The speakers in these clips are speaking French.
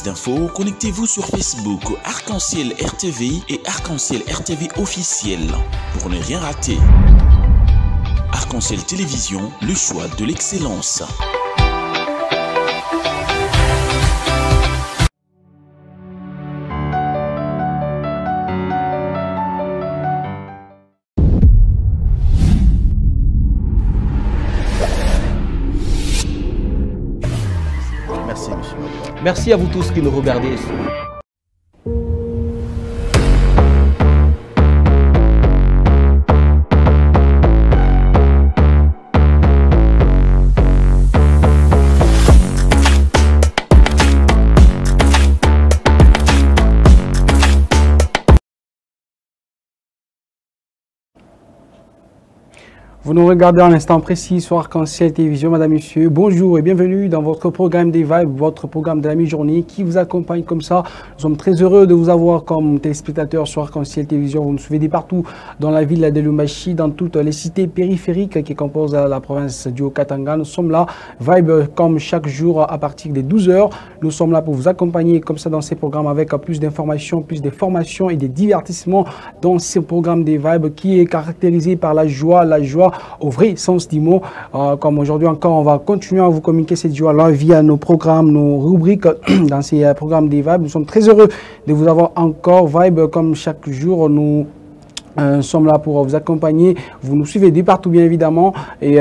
d'infos, connectez-vous sur Facebook Arc-en-Ciel RTV et Arc-en-Ciel RTV officiel pour ne rien rater. Arc-en-Ciel Télévision, le choix de l'excellence. Merci, monsieur. Merci à vous tous qui nous regardez. Vous nous regardez en instant précis sur Arc-en-Ciel Télévision, madame, monsieur. Bonjour et bienvenue dans votre programme des Vibes, votre programme de la mi-journée qui vous accompagne comme ça. Nous sommes très heureux de vous avoir comme téléspectateurs sur Arc-en-Ciel Télévision. Vous nous suivez partout dans la ville de Lubumbashi, dans toutes les cités périphériques qui composent la province du Haut-Katanga. Nous sommes là, Vibe, comme chaque jour à partir des 12 h. Nous sommes là pour vous accompagner comme ça dans ces programmes avec plus d'informations, plus de formations et des divertissements dans ces programmes des Vibes qui est caractérisé par la joie au vrai sens du mot. Comme aujourd'hui encore, on va continuer à vous communiquer cette joie-là via nos programmes, nos rubriques dans ces programmes des Vibes. Nous sommes très heureux de vous avoir encore. Vibe, comme chaque jour, nous sommes là pour vous accompagner. Vous nous suivez de partout, bien évidemment. Et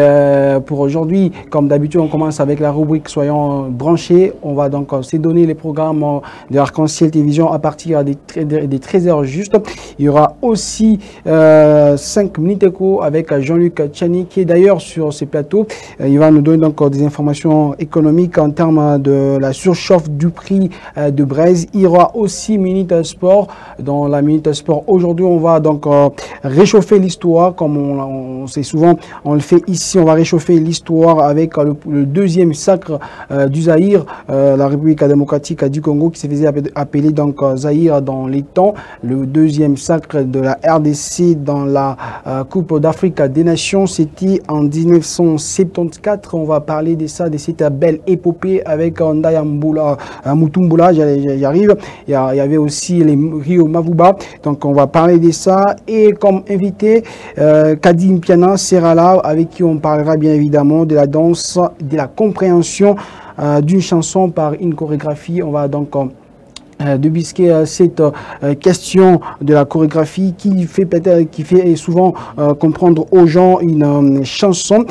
pour aujourd'hui, comme d'habitude, on commence avec la rubrique Soyons branchés. On va donc se donner les programmes de Arc-en-Ciel Télévision à partir des 13 h juste. Il y aura aussi 5 minutes écho avec Jean-Luc Tchani, qui est d'ailleurs sur ces plateaux. Il va nous donner donc des informations économiques en termes de la surchauffe du prix de braise. Il y aura aussi Minute Sport. Dans la Minute Sport, aujourd'hui, on va donc réchauffer l'histoire, comme on sait souvent, on le fait ici. On va réchauffer l'histoire avec le deuxième sacre du Zaïre, la République démocratique du Congo, qui se faisait appeler donc Zaïre dans les temps. Le deuxième sacre de la RDC dans la Coupe d'Afrique des Nations, c'était en 1974. On va parler de ça, de cette belle épopée avec Ndaya Mutumbula, j'y arrive. Il y avait aussi les Rio Mavuba. Donc on va parler de ça. Et comme invité, Kadim Piana sera là, avec qui on parlera bien évidemment de la danse, de la compréhension d'une chanson par une chorégraphie. On va donc débusquer cette question de la chorégraphie qui fait souvent comprendre aux gens une chanson.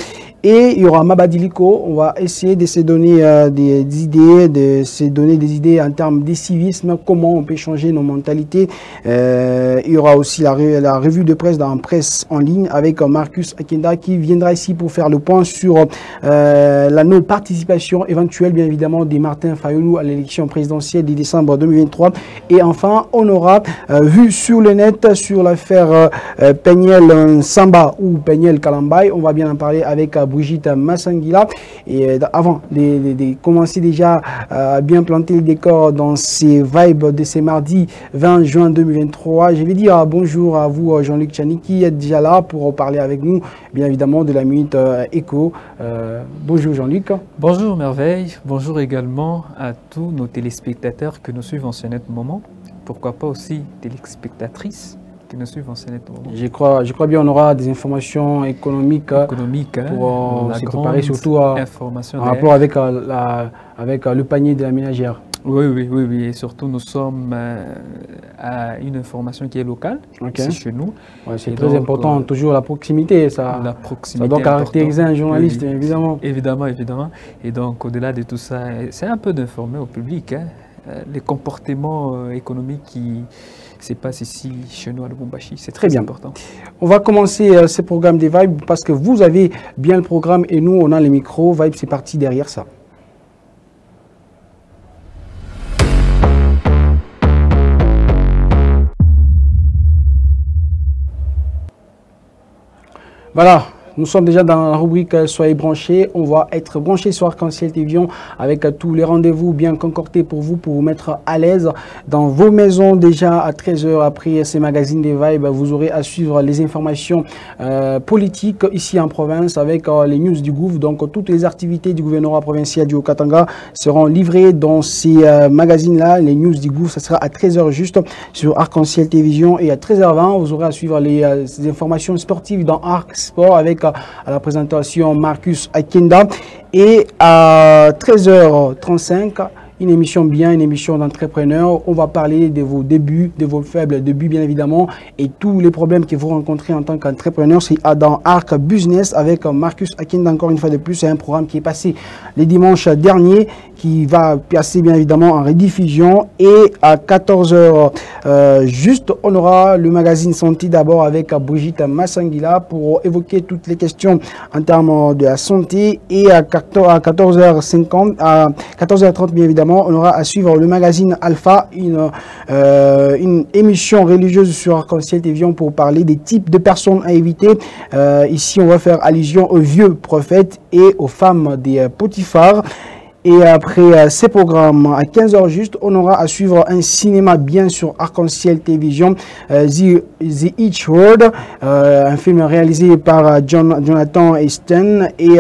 Et il y aura Mabadiliko. On va essayer de se donner des idées, en termes de civisme, comment on peut changer nos mentalités. Il y aura aussi la revue de presse dans presse en ligne avec Marcus Akenda qui viendra ici pour faire le point sur la non-participation éventuelle, bien évidemment, de Martin Fayulu à l'élection présidentielle de décembre 2023. Et enfin, on aura vu sur le net sur l'affaire Peniel Samba ou Peniel Kalambay. On va bien en parler avec Brigitte Massangila. Et avant de commencer déjà à bien planter le décor dans ces vibes de ce mardi 20 juin 2023, je vais dire bonjour à vous, Jean-Luc Tchani, qui est déjà là pour parler avec nous, bien évidemment, de la Minute Écho. Bonjour Jean-Luc. Bonjour Merveille. Bonjour également à tous nos téléspectateurs que nous suivent en ce net moment. Pourquoi pas aussi téléspectatrices qui nous suivent en ce net moment. Je crois bien on aura des informations économiques pour se préparer, surtout en rapport avec le panier de la ménagère. Oui. Et surtout, nous sommes à une information qui est locale, c'est chez nous. Ouais, c'est très important, toujours la proximité. Ça doit caractériser un journaliste, évidemment. Évidemment. Et donc, au-delà de tout ça, c'est un peu d'informer au public les comportements économiques qui se passent ici, chez nous à Lubumbashi. C'est très important. On va commencer ce programme des Vibes parce que vous avez bien le programme et nous, on a les micros. Vibes, c'est parti derrière ça. Voilà, Nous sommes déjà dans la rubrique Soyez branchés. On va être branchés sur Arc-en-Ciel Télévision avec tous les rendez-vous bien concordés pour vous mettre à l'aise dans vos maisons. Déjà à 13h après ces magazines des vibes, vous aurez à suivre les informations politiques ici en province avec les news du gouv. Donc toutes les activités du gouvernorat provincial du Haut-Katanga seront livrées dans ces magazines-là. Les news du gouv, ça sera à 13h juste sur Arc-en-Ciel Télévision, et à 13h20, vous aurez à suivre les informations sportives dans Arc Sport avec à la présentation Marcus Akenda, et à 13h35, une émission d'entrepreneurs. On va parler de vos débuts, de vos faibles débuts bien évidemment, et tous les problèmes que vous rencontrez en tant qu'entrepreneur. C'est dans Arc Business avec Marcus Akenda. Encore une fois de plus, c'est un programme qui est passé les dimanches derniers, qui va passer bien évidemment en rediffusion. Et à 14h juste, on aura le magazine Santé d'abord avec Brigitte Massangila pour évoquer toutes les questions en termes de la santé. Et à 14h50, à 14h30 bien évidemment, on aura à suivre le magazine Alpha, une émission religieuse sur Arc-en-Ciel Télévision pour parler des types de personnes à éviter. Ici, on va faire allusion aux vieux prophètes et aux femmes des Potiphar. Et après ces programmes, à 15h juste, on aura à suivre un cinéma bien sur Arc-en-Ciel Télévision, The Each Word, un film réalisé par Jonathan Easton et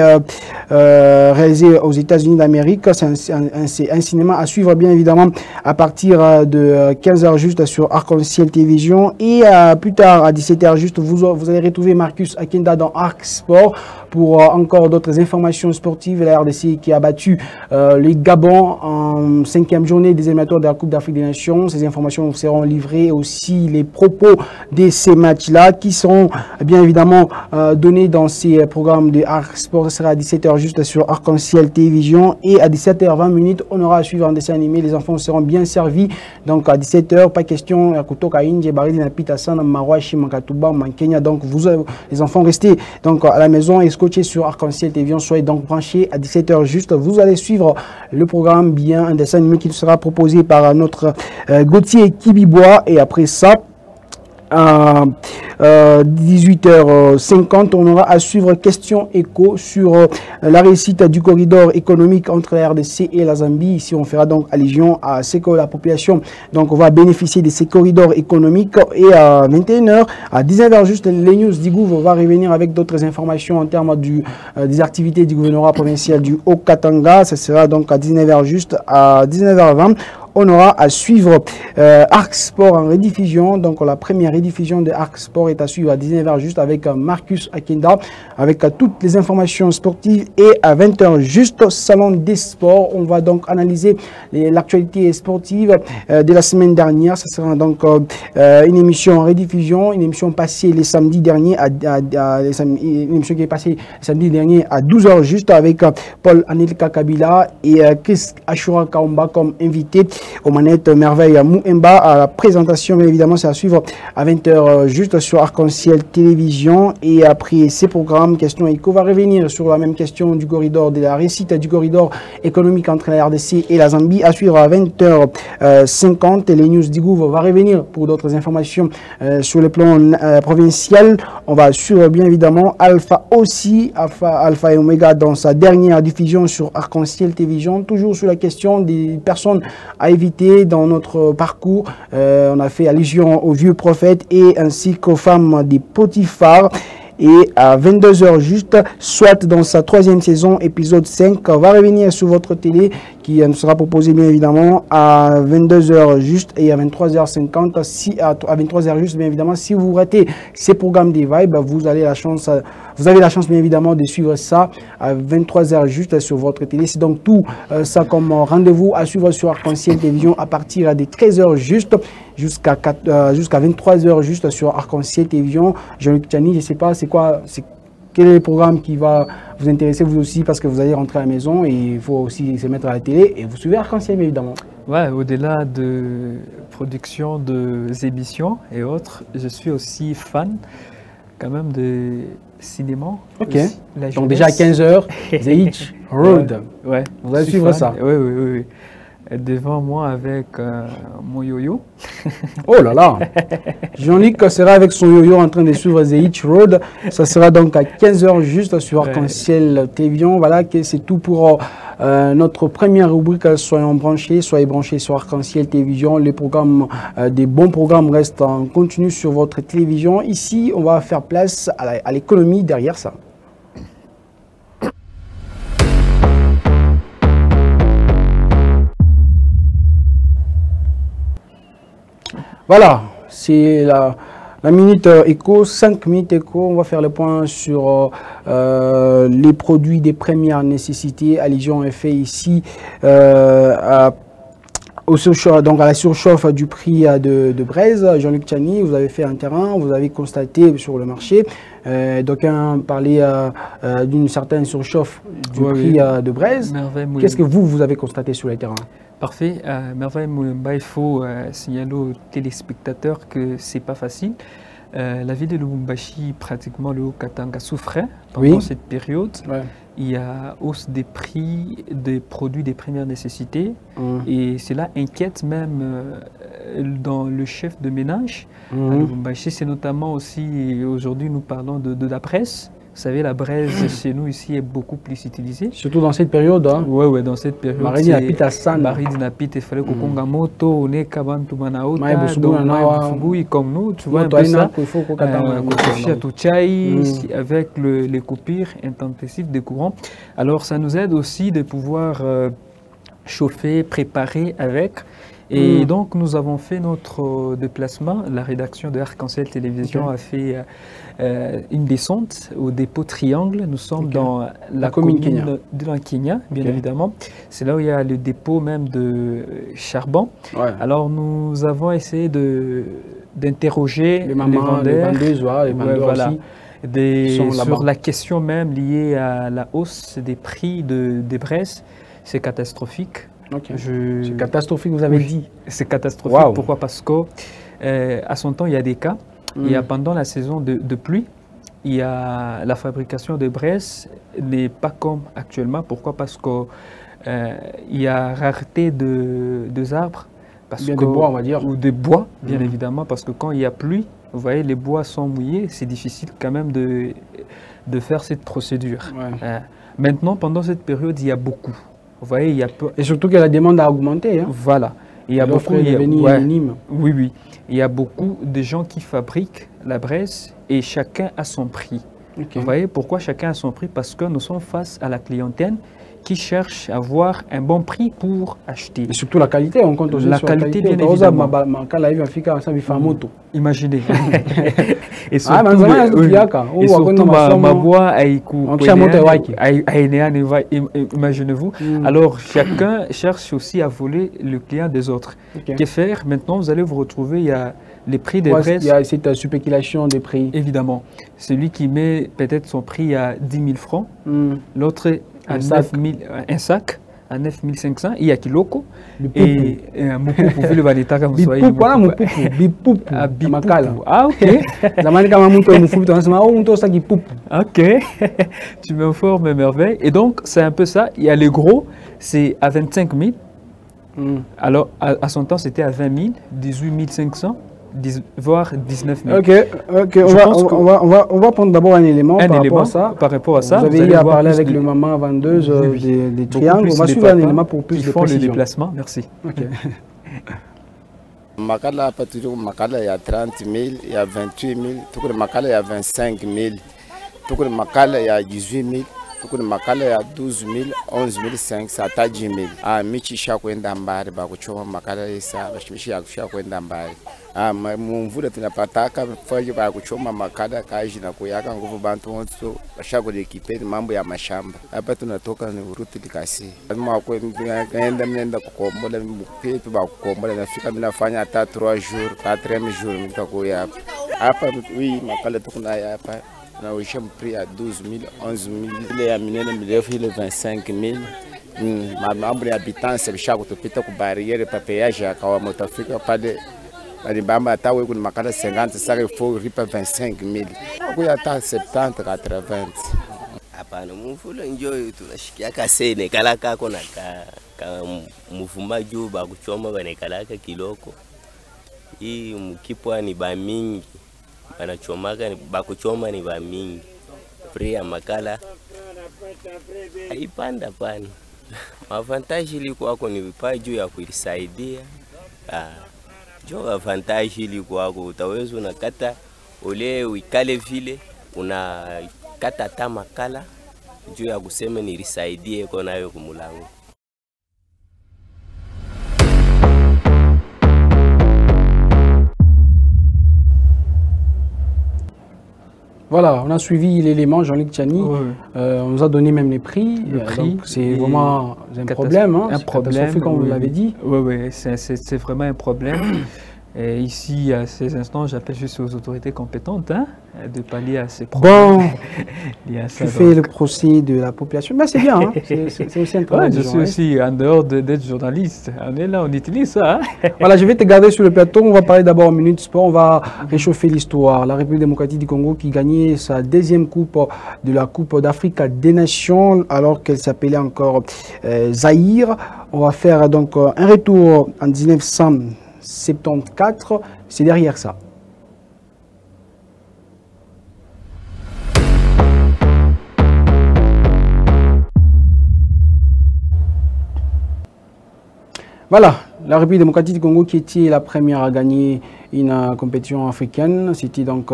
réalisé aux États-Unis d'Amérique. C'est un cinéma à suivre bien évidemment à partir de 15h juste sur Arc-en-Ciel Télévision. Et plus tard, à 17h juste, vous allez retrouver Marcus Akenda dans Arc Sport pour encore d'autres informations sportives. La RDC qui a battu les Gabon en 5e journée des éliminatoires de la Coupe d'Afrique des Nations. Ces informations seront livrées, aussi les propos de ces matchs-là qui seront bien évidemment donnés dans ces programmes de Arc Sport. Ce sera à 17h juste sur Arc-en-Ciel Télévision, et à 17h20, on aura à suivre un dessin animé. Les enfants seront bien servis. Donc à 17h, pas question à Kutoka Inje, Baridi Napitasan, Marwashi, Makatuba, Mankenya. Donc vous, les enfants, restez donc à la maison et scotchés sur Arc-en-Ciel Télévision. Soyez donc branchés à 17h juste. Vous allez suivre le programme, bien un dessin animé qui sera proposé par notre Gauthier Kibibois. Et après ça, à 18h50, on aura à suivre question écho sur la réussite du corridor économique entre la RDC et la Zambie. Ici, on fera donc allusion à ce que la population donc va bénéficier de ces corridors économiques. Et à 21h, à 19h juste, les news du gouv va revenir avec d'autres informations en termes des activités du gouvernorat provincial du Haut-Katanga. Ce sera donc à 19h juste. À 19h20, on aura à suivre Arc Sport en rediffusion. Donc la première rediffusion de Arc Sport est à suivre à 19h juste avec Marcus Akenda, avec toutes les informations sportives. Et à 20h juste, Salon des Sports. On va donc analyser l'actualité sportive de la semaine dernière. Ce sera donc une émission en rediffusion, une émission passée les samedis derniers, une émission qui est passée le samedi dernier à 12h juste avec Paul Anelka Kabila et Chris Ashura Kaumba comme invité. Aux manettes, Merveille Mouemba. À la présentation, bien évidemment, c'est à suivre à 20h juste sur Arc-en-Ciel Télévision. Et après ces programmes, Question Éco va revenir sur la même question du corridor, de la réussite du corridor économique entre la RDC et la Zambie. À suivre à 20h50. Les news du gouv va revenir pour d'autres informations sur le plan provincial. On va suivre bien évidemment Alpha aussi, Alpha et Omega dans sa dernière diffusion sur Arc-en-Ciel Télévision. Toujours sur la question des personnes à éviter dans notre parcours. On a fait allusion aux vieux prophètes et ainsi qu'aux femmes des Potiphar. Et à 22h juste, soit dans sa 3e saison, épisode 5, va revenir sur votre télé, qui nous sera proposé bien évidemment à 22h juste et à 23h50. À 23h juste, bien évidemment, si vous ratez ces programmes des vibes, vous avez la chance bien évidemment de suivre ça à 23h juste sur votre télé. C'est donc tout ça comme rendez-vous à suivre sur Arc-en-Ciel Télévision à partir de 13h juste jusqu'à 23h juste sur Arc-en-Ciel Télévision. Jean-Luc Tchani, je ne sais pas, quel est le programme qui va vous intéresser vous aussi, parce que vous allez rentrer à la maison et il faut aussi se mettre à la télé et vous suivez Arc-en-Ciel évidemment. Ouais, au-delà de production de émissions et autres, je suis aussi fan quand même de cinéma. Ok. Donc déjà à 15h, The Each Road. Ouais. Vous allez suivre ça. Oui. devant moi avec mon yo-yo. Oh là là. Jean-Luc sera avec son yo-yo en train de suivre The Hitch Road. Ça sera donc à 15 h juste sur Arc-en-Ciel Télévision. Voilà, que c'est tout pour notre première rubrique. Soyez branchés sur Arc-en-Ciel Télévision. Les programmes, des bons programmes restent en continu sur votre télévision. Ici, on va faire place à l'économie derrière ça. Voilà, c'est la minute éco, 5 minutes éco. On va faire le point sur les produits des premières nécessités. Allusion est fait ici donc à la surchauffe du prix de braise. Jean-Luc Tchani, vous avez fait un terrain, vous avez constaté sur le marché. D'aucuns parlaient d'une certaine surchauffe du prix de braise. Qu'est-ce que vous avez constaté sur les terrains? Parfait. Merveille Moulemba, il faut signaler aux téléspectateurs que c'est pas facile. La ville de Lubumbashi, pratiquement le Haut-Katanga, souffrait pendant cette période. Ouais. Il y a hausse des prix des produits des premières nécessités et cela inquiète même dans le chef de ménage à Lubumbashi. C'est notamment aussi, aujourd'hui nous parlons de la braise. Vous savez, la braise chez nous ici est beaucoup plus utilisée. Surtout dans cette période. Hein? Oui, dans cette période. Marie Napit à San. Marie Napit, il fallait qu'on moto, on est kabantu manaota, comme nous, tu vois un peu ça. Avec les coupures intempestives des courants. Alors, ça nous aide aussi de pouvoir chauffer, préparer avec. Et donc, nous avons fait notre déplacement. La rédaction de Arc-en-Ciel Télévision a fait une descente au dépôt Triangle. Nous sommes dans la commune de la Kenya, bien évidemment. C'est là où il y a le dépôt même de charbon. Ouais. Alors, nous avons essayé d'interroger les vendeurs, les vendeurs aussi. Sur la question même liée à la hausse des prix des braises. C'est catastrophique. C'est catastrophique, vous avez dit. C'est catastrophique. Wow. Pourquoi? Parce qu'à son temps, il y a des cas. Il y a pendant la saison de pluie, il y a la fabrication de braises n'est pas comme actuellement. Pourquoi? Parce qu'il y a rareté de arbres. De bois, on va dire. Ou de bois, bien évidemment. Parce que quand il y a pluie, vous voyez, les bois sont mouillés. C'est difficile quand même de faire cette procédure. Ouais. Maintenant, pendant cette période, il y a beaucoup. Vous voyez, il y a peu... Et surtout que la demande a augmenté. Hein. Voilà. Il y a beaucoup, oui. Il y a beaucoup de gens qui fabriquent la braise et chacun a son prix. Vous voyez pourquoi chacun a son prix? Parce que nous sommes face à la clientèle qui cherche à avoir un bon prix pour acheter. Et surtout la qualité, on compte aussi la sur qualité, bien évidemment. Imaginez. Et surtout, ma voix imaginez-vous. Alors, chacun cherche aussi à voler le client des autres. Que faire? Maintenant, vous allez vous retrouver, il y a les prix des braises. Il y a cette spéculation des prix. Évidemment. Celui qui met peut-être son prix à 10 000 francs, l'autre à 9 000, un sac à 9 500, il y a Kiloko et un moukou pour le valeta comme ça. Ah, ok. Ok, tu m'informes, merveille. Et donc, c'est un peu ça. Il y a les gros, c'est à 25 000. Alors, à son temps, c'était à 20 000, 18 500. Voire 19 000. Ok. On va prendre d'abord un élément par rapport à ça. Vous avez à parler avec le maman vendeuse des triangles. On va suivre un élément pour plus de précision. Le déplacement. Merci. Makala, pas toujours Makala, il y a 30 000, il y a 28 000. Tout le Makala, il y a 25 000. Tout le Makala, il y a 18 000. Tout le Makala, il y a 12 000, 11 500, à 10 000. Ah, Michi Shakwenda Mbari, Bakuchoma Makala, ça, Michi Shakwenda Mbari. Mumvula tunapataka fanya ba kuchoma makada kaji na kuyaka nguvu bantu wote bashako lekipeni mambo ya mashamba. Hapa tunatoka ni uruti likasi. Lazima kaenda mnenda kukombola mpetu ba kukombola nafika mnafanya hata 3 jours, 4 jours mtakuya hapa. Hapa makala tukuna hapa na uisha mpri ya 12 000, 11 000 ile ya minene mirefu ile 25 000. Mambo ya habitants bishako tupita ku barriere pa peage akawa motafika pale. Bamba atawe kuna makala 50 sasa il faut ripa 25 000. Kuya hata 70 80. Hapana mfulo enjoy tunashikia kasene kala kako na ka muvuma juu bakuchoma banekalaka kiloko. Hii mkipwa ni bamingi. Banachomaka bakuchoma ni bamingi. Pri ya makala haipanda pani. Avantage ilikuwako ni vipa juu ya kuisaidia. Jo avantage ilikuwako utaweza unakata ule uikale vile unakata hata makala juu ya kusema nilisaidie kwa nayo kumulango. Voilà, on a suivi l'élément, Jean-Luc Tchani. On nous a donné même les prix. Donc c'est vraiment un problème. Hein, un problème, comme vous l'avez dit. Oui, c'est vraiment un problème. Et ici, à ces instants, j'appelle juste aux autorités compétentes de pallier à ces problèmes. Bon, tu fais le procès de la population. Mais c'est bien, hein? C'est aussi un travail. Je suis aussi en dehors d'être journaliste. On est là, on utilise ça. Voilà, je vais te garder sur le plateau. On va parler d'abord en minute sport. On va réchauffer l'histoire. La République démocratique du Congo qui gagnait sa deuxième coupe de la Coupe d'Afrique des Nations alors qu'elle s'appelait encore Zaïre. On va faire donc un retour en 1974, c'est derrière ça. Voilà, la République démocratique du Congo qui était la première à gagner une compétition africaine, c'était donc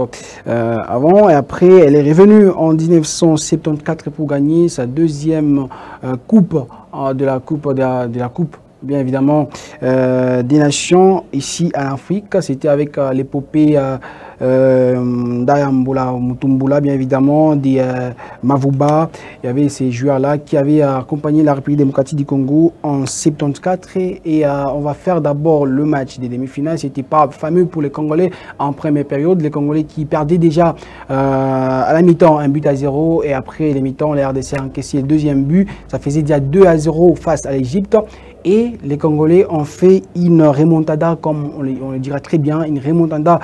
avant, et après elle est revenue en 1974 pour gagner sa deuxième coupe de la coupe bien évidemment des nations ici en Afrique. C'était avec l'épopée d'Ayambola Mutumbula, bien évidemment, des Mavuba. Il y avait ces joueurs-là qui avaient accompagné la République démocratique du Congo en 74. Et on va faire d'abord le match des demi-finales. C'était pas fameux pour les Congolais en première période. Les Congolais qui perdaient déjà à la mi-temps 1-0. Et après les mi-temps, les RDC a encaissé le deuxième but. Ça faisait déjà 2-0 face à l'Égypte. Et les Congolais ont fait une remontada, comme on le dira très bien, une remontada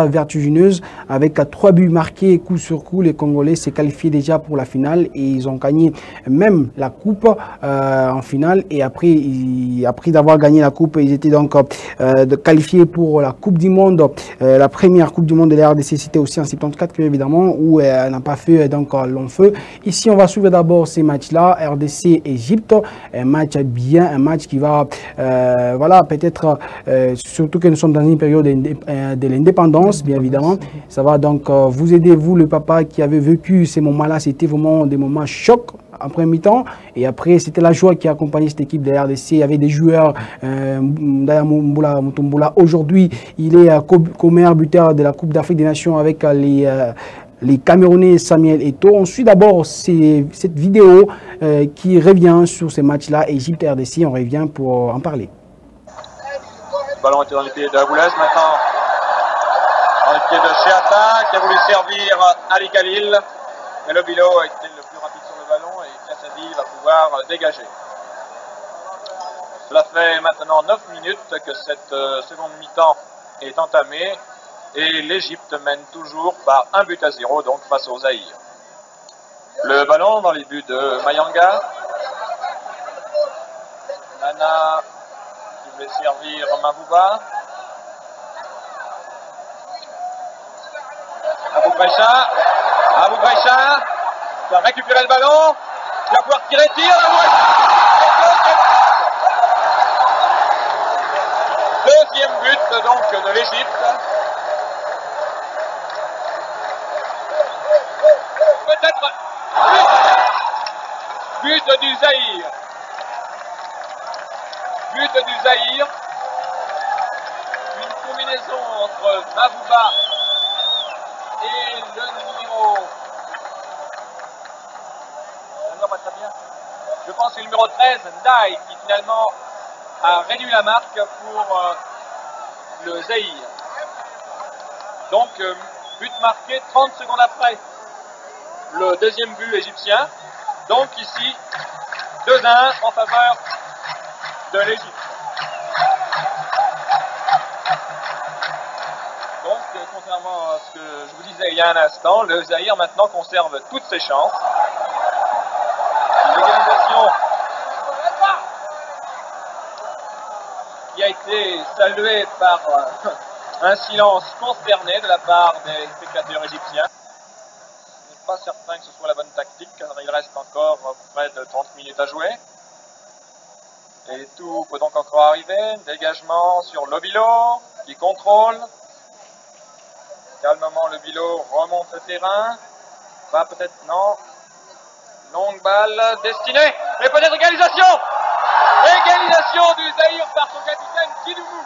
vertigineuse avec 3 buts marqués coup sur coup. Les Congolais s'est qualifiés déjà pour la finale et ils ont gagné même la coupe en finale. Et après d'avoir gagné la coupe, ils étaient donc qualifiés pour la Coupe du Monde. La première Coupe du Monde de la RDC, c'était aussi en 74 évidemment, où elle n'a pas fait donc long feu. Ici, on va suivre d'abord ces matchs-là, RDC-Égypte, un match qui va, voilà, peut-être, surtout que nous sommes dans une période de l'indépendance, bien évidemment. Ça va donc vous aider, vous, le papa qui avait vécu ces moments-là. C'était vraiment des moments chocs en premier mi-temps. Et après, c'était la joie qui a accompagné cette équipe de la RDC. Il y avait des joueurs, Ndayambola Mutumbula. Aujourd'hui, il est co-meilleur buteur de la Coupe d'Afrique des Nations avec les Camerounais Samuel Eto'o. On suit d'abord cette vidéo qui revient sur ces matchs-là, Égypte-RDC. On revient pour en parler. Le ballon était dans les pieds de Aboulez, maintenant dans les pieds de Cheata qui a voulu servir Ali Khalil. Mais le Bilo a été le plus rapide sur le ballon et Kassadi va pouvoir dégager. Cela fait maintenant 9 minutes que cette seconde mi-temps est entamée. Et l'Égypte mène toujours par 1-0 donc face au Zaïre. Le ballon dans les buts de Mayanga. Nana qui voulait servir Mavouba. Abou Baïcha qui a récupéré le ballon. Il va pouvoir tirer, Deuxième but donc de l'Égypte. Peut-être but du Zaïre. But du Zaïre. Une combinaison entre Mavouba et le numéro. Je pense que le numéro 13, Ndai, qui finalement a réduit la marque pour le Zaïre. Donc, but marqué 30 secondes après le deuxième but égyptien. Donc ici, 2-1 en faveur de l'Égypte. Donc, contrairement à ce que je vous disais il y a un instant, le Zaïre maintenant conserve toutes ses chances. L'organisation été salué par un silence consterné de la part des spectateurs égyptiens. Je ne suis pas certain que ce soit la bonne tactique, car il reste encore près de 30 minutes à jouer. Et tout peut donc encore arriver. Dégagement sur Lobilo, qui contrôle. Calmement, Lobilo remonte le terrain. Va peut-être, non. Longue balle destinée. Et peut-être égalisation. Égalisation du Zaïre par son capitaine Kidoumou.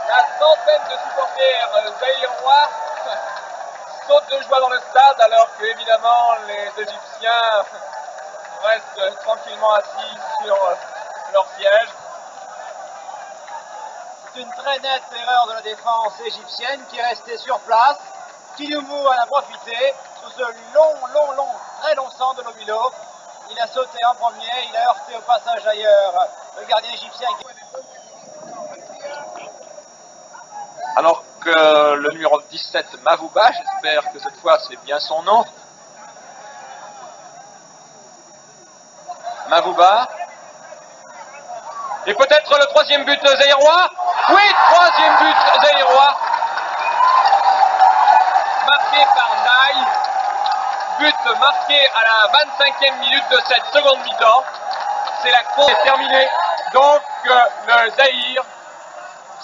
La centaine de supporters zaïrois sautent de joie dans le stade, alors que évidemment les Égyptiens restent tranquillement assis sur leur siège. C'est une très nette erreur de la défense égyptienne qui est restée sur place. Kidoumou en a profité sur ce très long centre de Lobilo. Il a sauté en premier, il a heurté au passage ailleurs le gardien égyptien. Alors que le numéro 17, Mavouba, j'espère que cette fois c'est bien son nom. Mavouba. Et peut-être le troisième but zaïrois. Oui, troisième but zaïrois. Marqué par Naï. But marqué à la 25e minute de cette seconde mi-temps. C'est la course est terminée. Donc le Zaïre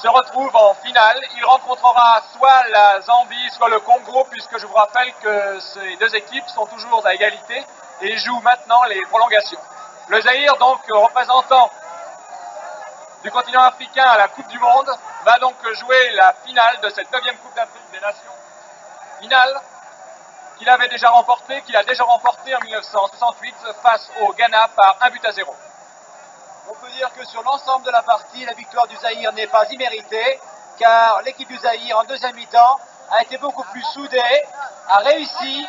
se retrouve en finale. Il rencontrera soit la Zambie, soit le Congo, puisque je vous rappelle que ces deux équipes sont toujours à égalité et jouent maintenant les prolongations. Le Zaïre, donc représentant du continent africain à la Coupe du Monde, va donc jouer la finale de cette 9e Coupe d'Afrique des Nations. Finale qu'il a déjà remportée en 1968 face au Ghana par 1-0. On peut dire que sur l'ensemble de la partie, la victoire du Zaïre n'est pas imméritée, car l'équipe du Zaïre en deuxième mi-temps a été beaucoup plus soudée, a réussi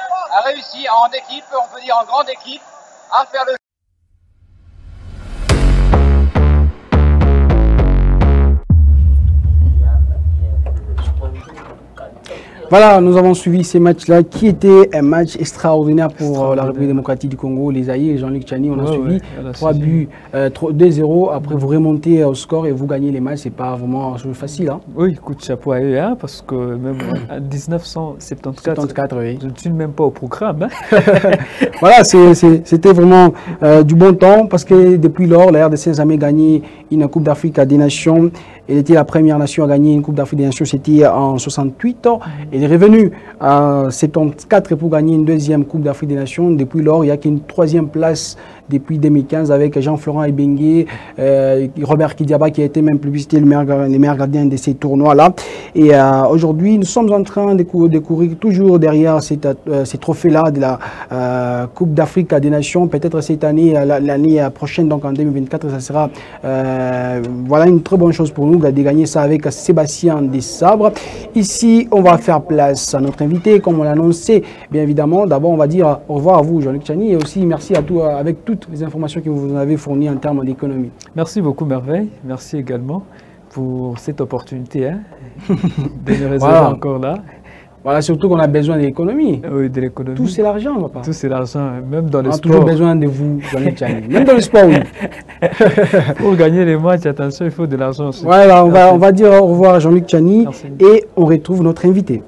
en équipe, on peut dire en grande équipe, à faire le Voilà, nous avons suivi ces matchs-là qui étaient un match extraordinaire pour la République démocratique du Congo, les Zaïre, Jean-Luc Tchani. On a suivi 3 buts, 2-0. Après, vous remontez au score et vous gagnez les matchs. C'est pas vraiment facile. Hein? Oui, coup de chapeau à eux, hein, parce que même en 1974, oui. Je ne suis même pas au programme. Hein. Voilà, c'était vraiment du bon temps parce que depuis lors, la RDC n'a jamais gagné une Coupe d'Afrique des Nations. Elle était la première nation à gagner une Coupe d'Afrique des Nations, c'était en 68. Elle est revenue en 74 pour gagner une deuxième Coupe d'Afrique des Nations. Depuis lors, il n'y a qu'une troisième place depuis 2015 avec Jean-Florent Ebengue, Robert Kidiaba qui a été même publicité les meilleurs gardiens de ces tournois-là. Et aujourd'hui, nous sommes en train de courir toujours derrière ces trophées-là de la Coupe d'Afrique des Nations. Peut-être cette année, l'année prochaine, donc en 2024, ça sera voilà une très bonne chose pour nous de gagner ça avec Sébastien Desabre. Ici, on va faire place à notre invité, comme on l'a annoncé. Bien évidemment, d'abord, on va dire au revoir à vous, Jean-Luc Tchani, et aussi merci à tout avec toutes les informations que vous nous avez fournies en termes d'économie. Merci beaucoup, Merveille. Merci également pour cette opportunité hein, de me réserver encore là. Voilà, surtout qu'on a besoin de l'économie. Oui, de l'économie. Tout c'est l'argent, papa. Tout c'est l'argent, même dans le sport. On a toujours besoin de vous, Jean-Luc Tchani. Même dans le sport, oui. Pour gagner les matchs, attention, il faut de l'argent aussi. Voilà, on va dire au revoir à Jean-Luc Tchani et on retrouve notre invité.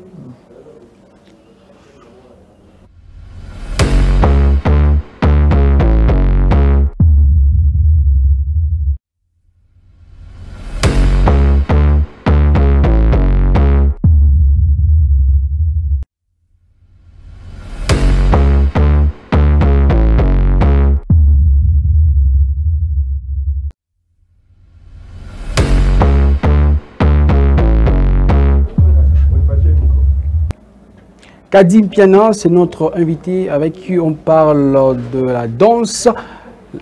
Kadim Piana, c'est notre invité avec qui on parle de la danse,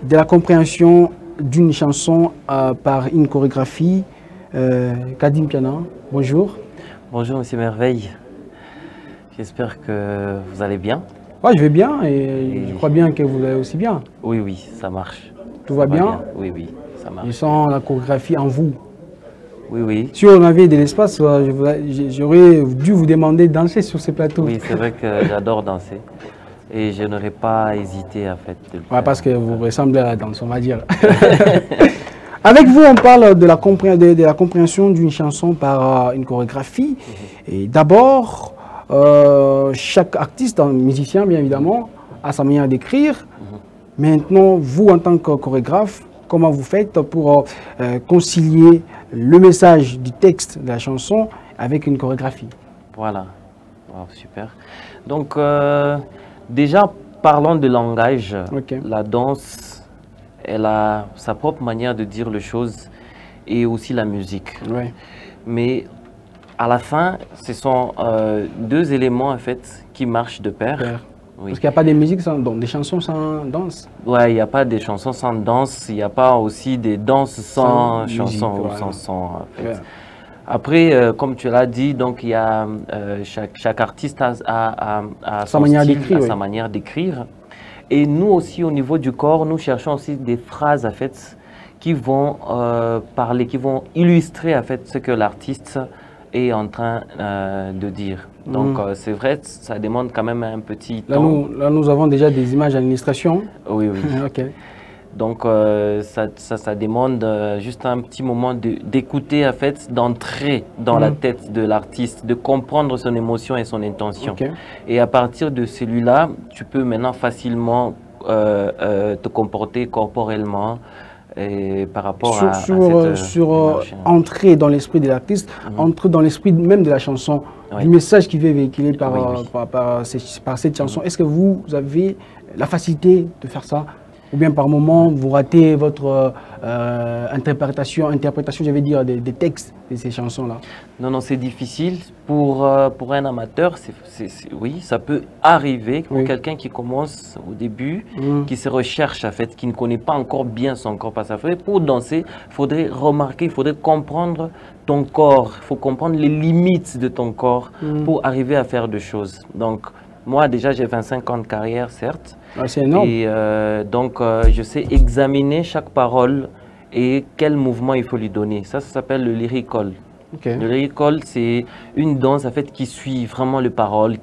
de la compréhension d'une chanson par une chorégraphie. Kadim Piana, bonjour. Bonjour Monsieur Merveille, j'espère que vous allez bien. Oui, je vais bien et je crois bien que vous allez aussi bien. Oui, oui, ça marche. Tout va bien? Oui, oui, ça marche. Je sens la chorégraphie en vous. Oui, oui. Si on avait de l'espace, j'aurais dû vous demander de danser sur ces plateaux. Oui, c'est vrai que j'adore danser. Et je n'aurais pas hésité en fait. De le faire. Parce que vous ressemblez à la danse, on va dire. Avec vous, on parle de la compréhension d'une chanson par une chorégraphie. Et d'abord, chaque artiste, musicien bien évidemment, a sa manière d'écrire. Maintenant, vous en tant que chorégraphe, comment vous faites pour concilier le message du texte de la chanson avec une chorégraphie? Voilà, wow, super. Donc, déjà, parlons de langage. La danse, elle a sa propre manière de dire les choses et aussi la musique. Mais à la fin, ce sont deux éléments en fait qui marchent de pair. Oui. Parce qu'il n'y a pas de musique sans danse, des chansons sans danse. Ouais, il n'y a pas des chansons sans danse, il n'y a pas aussi des danses sans chansons ou sans son. En fait. Après, comme tu l'as dit, donc il y a chaque artiste a sa manière d'écrire. Et nous aussi, au niveau du corps, nous cherchons aussi des phrases en fait qui vont parler, qui vont illustrer en fait ce que l'artiste est en train de dire. Donc c'est vrai, ça demande quand même un petit temps. Là, nous avons déjà des images à l'illustration. Oui, oui. Donc ça demande juste un petit moment d'écouter, en fait, d'entrer dans la tête de l'artiste, de comprendre son émotion et son intention. Et à partir de celui-là, tu peux maintenant facilement te comporter corporellement. Et par rapport sur entrer dans l'esprit de l'artiste, entrer dans l'esprit même de la chanson, du message qui veut véhiculer par cette chanson. Est-ce que vous avez la facilité de faire ça? Ou bien par moment, vous ratez votre interprétation, je vais dire, des textes de ces chansons-là? Non, non, c'est difficile. Pour un amateur, oui, ça peut arriver. Pour quelqu'un qui commence au début, qui se recherche, en fait, qui ne connaît pas encore bien son corps. Parce que pour danser, il faudrait remarquer, il faudrait comprendre ton corps. Il faut comprendre les limites de ton corps pour arriver à faire des choses. Donc, moi, déjà, j'ai 25 ans de carrière, certes. C'est énorme. Et donc, je sais examiner chaque parole et quel mouvement il faut lui donner. Ça s'appelle le lyrical. Le lyrical, c'est une danse en fait, qui suit vraiment les paroles,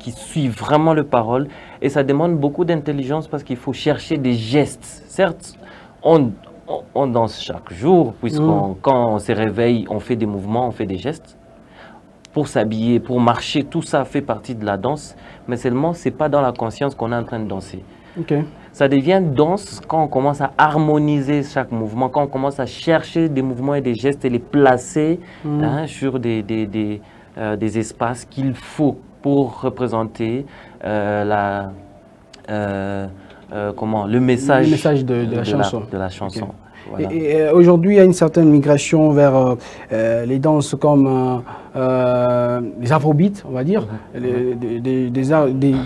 et ça demande beaucoup d'intelligence parce qu'il faut chercher des gestes. Certes, on danse chaque jour, puisqu'on quand on se réveille, on fait des mouvements, on fait des gestes. Pour s'habiller, pour marcher, tout ça fait partie de la danse, mais seulement ce n'est pas dans la conscience qu'on est en train de danser. Ça devient danse quand on commence à harmoniser chaque mouvement, quand on commence à chercher des mouvements et des gestes et les placer sur des espaces qu'il faut pour représenter le message de la chanson. Voilà. Et aujourd'hui, il y a une certaine migration vers les danses comme les afrobeats, on va dire,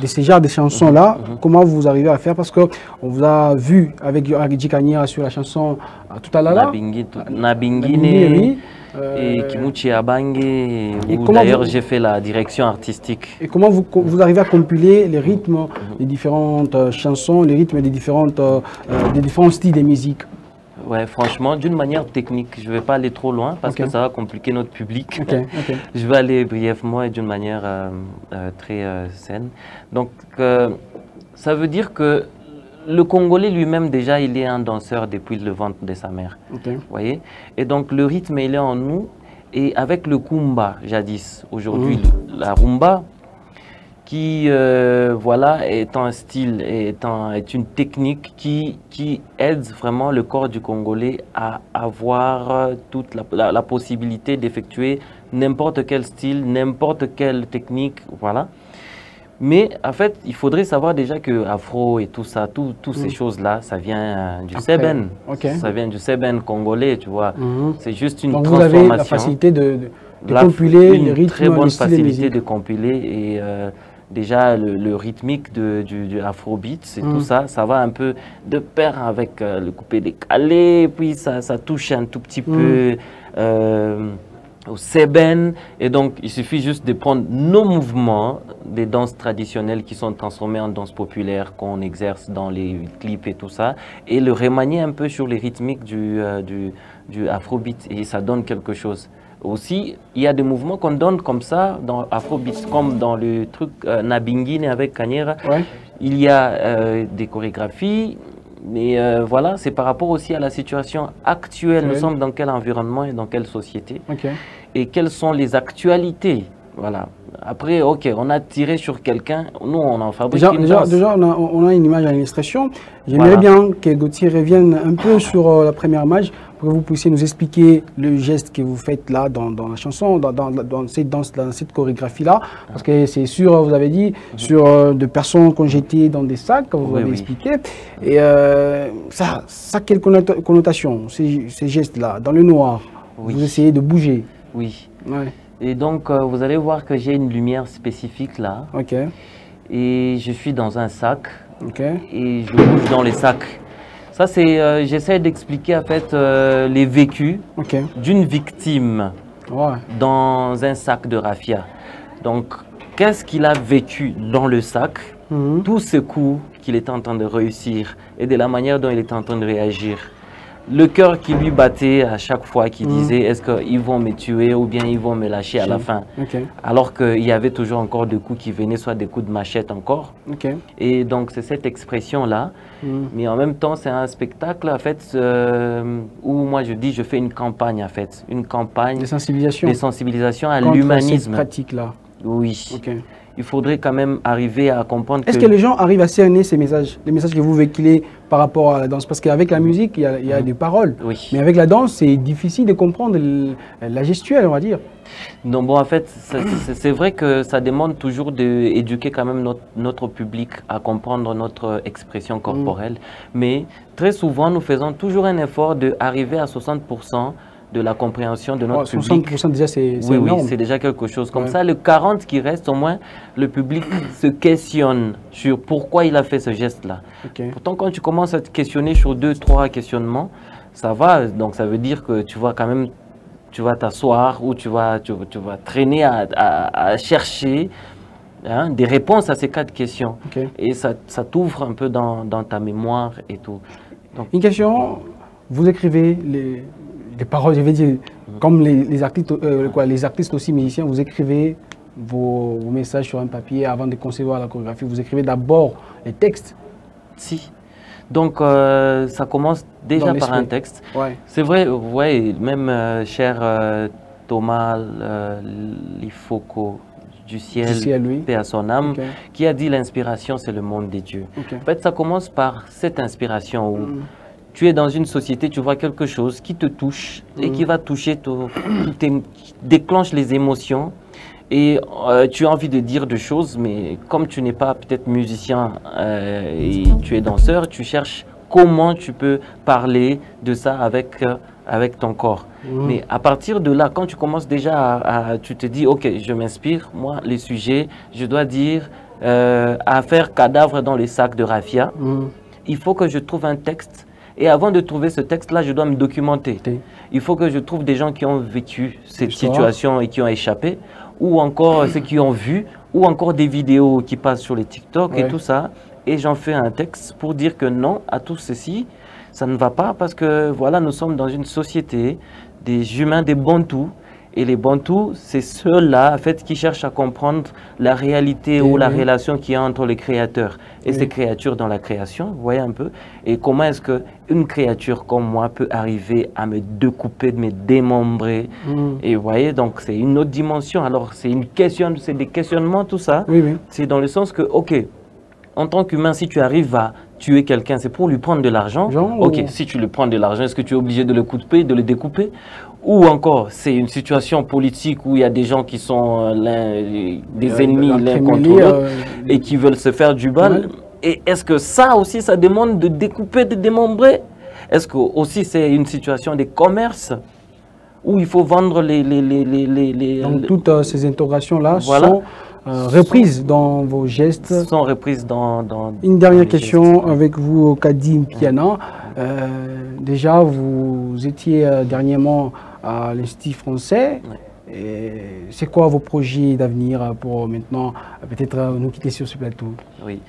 ces genres de chansons-là. Comment vous arrivez à faire? Parce qu'on vous a vu avec Djikania sur la chanson tout à l'heure. Nabingine et Kimuchi Abange, où d'ailleurs j'ai fait la direction artistique. Et comment vous arrivez à compiler les rythmes des différentes chansons, les rythmes des différents styles de musique? Ouais, franchement, d'une manière technique, je ne vais pas aller trop loin parce que ça va compliquer notre public. Je vais aller brièvement et d'une manière très saine. Donc, ça veut dire que le Congolais lui-même, déjà, il est un danseur depuis le ventre de sa mère. Voyez? Et donc, le rythme, il est en nous. Et avec le Kumba, jadis, aujourd'hui, la rumba, qui voilà, est un style, est une technique qui aide vraiment le corps du Congolais à avoir toute la possibilité d'effectuer n'importe quel style, n'importe quelle technique, voilà. Mais en fait, il faudrait savoir déjà que Afro et tout ça, toutes ces choses-là, ça vient du Seben. Ça vient du Seben congolais, tu vois. C'est juste une transformation. Vous avez la facilité de compiler les rythmes, une très bonne facilité de compiler et déjà le rythmique du afrobeat, tout ça, ça va un peu de pair avec le coupé décalé, puis ça touche un tout petit peu au Seben, et donc il suffit juste de prendre nos mouvements des danses traditionnelles qui sont transformées en danse populaire qu'on exerce dans les clips et tout ça, et le remanier un peu sur les rythmiques du afrobeat, et ça donne quelque chose. Aussi, il y a des mouvements qu'on donne comme ça dans Afrobeat, comme dans le truc Nabingine avec Kanyera. il y a des chorégraphies, mais voilà, c'est par rapport aussi à la situation actuelle. Nous sommes dans quel environnement et dans quelle société et quelles sont les actualités. Voilà. Après, ok, on a tiré sur quelqu'un, nous on en fabrique déjà, on a une image à l'illustration. J'aimerais bien que Gauthier revienne un peu sur la première image pour que vous puissiez nous expliquer le geste que vous faites là dans la chanson, dans cette chorégraphie-là. Parce que c'est sûr, vous avez dit, sur de personnes qu'on jetait dans des sacs, comme vous avez expliqué. Et ça quelle connotation, ces gestes-là, dans le noir, vous essayez de bouger. Oui. Et donc, vous allez voir que j'ai une lumière spécifique là. Et je suis dans un sac. Et je bouge dans les sacs. Ça, c'est, j'essaie d'expliquer en fait les vécus d'une victime dans un sac de raffia. Donc, qu'est-ce qu'il a vécu dans le sac, tous ces coups qu'il était en train de réussir et de la manière dont il était en train de réagir. Le cœur qui lui battait à chaque fois, qui disait est-ce qu'ils vont me tuer ou bien ils vont me lâcher à la fin. Alors qu'il y avait toujours encore des coups qui venaient, soit des coups de machette encore. Et donc c'est cette expression-là. Mais en même temps, c'est un spectacle en fait, où moi je dis je fais une campagne en fait. Une campagne de sensibilisation à l'humanisme. Cette pratique-là. Oui. Il faudrait quand même arriver à comprendre Est-ce que les gens arrivent à cerner ces messages, les messages que vous véhiculez par rapport à la danse? Parce qu'avec la musique, il y a des paroles. Mais avec la danse, c'est difficile de comprendre la gestuelle, on va dire. Non, bon, en fait, c'est vrai que ça demande toujours d'éduquer quand même notre public à comprendre notre expression corporelle. Mais très souvent, nous faisons toujours un effort d'arriver à 60% de la compréhension de notre public. 60% déjà, c'est oui, c'est déjà quelque chose. Comme ça, le 40 qui reste, au moins, le public se questionne sur pourquoi il a fait ce geste-là. Pourtant, quand tu commences à te questionner sur 2-3 questionnements, ça va. Donc, ça veut dire que tu vas quand même, tu vas t'asseoir ou tu vas traîner à chercher des réponses à ces 4 questions. Et ça t'ouvre un peu dans ta mémoire et tout. Donc, une question, vous écrivez les paroles, je vais dire, comme les artistes aussi musiciens, vous écrivez vos messages sur un papier avant de concevoir la chorégraphie. Vous écrivez d'abord les textes. Si. Donc, ça commence déjà par un texte. C'est vrai, même cher Thomas Lifoko du ciel, paix à son âme, qui a dit l'inspiration, c'est le monde des dieux. En fait, ça commence par cette inspiration où tu es dans une société, tu vois quelque chose qui te touche et qui va toucher, déclenche les émotions et tu as envie de dire des choses, mais comme tu n'es pas peut-être musicien et tu es danseur, tu cherches comment tu peux parler de ça avec ton corps. Mais à partir de là, quand tu commences déjà tu te dis, ok, je m'inspire, moi, les sujets, je dois dire à faire cadavre dans les sacs de raffia, il faut que je trouve un texte. Et avant de trouver ce texte-là, je dois me documenter. Il faut que je trouve des gens qui ont vécu cette situation et qui ont échappé, ou encore ceux qui ont vu, ou encore des vidéos qui passent sur les TikTok et tout ça. Et j'en fais un texte pour dire que non, à tout ceci, ça ne va pas parce que voilà, nous sommes dans une société des humains, des Bantous. Et les Bantous, c'est ceux-là en fait, qui cherchent à comprendre la réalité ou la relation qu'il y a entre les créateurs et ces créatures dans la création, vous voyez un peu. Et comment est-ce qu'une créature comme moi peut arriver à me découper, me démembrer. Et vous voyez, donc c'est une autre dimension. Alors c'est des questionnements, tout ça. C'est dans le sens que, ok, en tant qu'humain, si tu arrives à tuer quelqu'un, c'est pour lui prendre de l'argent. Ok, si tu lui prends de l'argent, est-ce que tu es obligé de le couper, de le découper? Ou encore, c'est une situation politique où il y a des gens qui sont des ennemis l'un contre l'autre et qui veulent se faire du mal. Et est-ce que ça aussi, ça demande de découper, de démembrer? Est-ce que aussi c'est une situation de commerce où il faut vendre Donc toutes ces interrogations-là sont reprises dans vos gestes. Sont reprises dans une dernière question avec vous, Kadim Piana. Déjà, vous étiez dernièrement à l'Institut français C'est quoi vos projets d'avenir pour maintenant peut-être nous quitter sur ce plateau? Oui,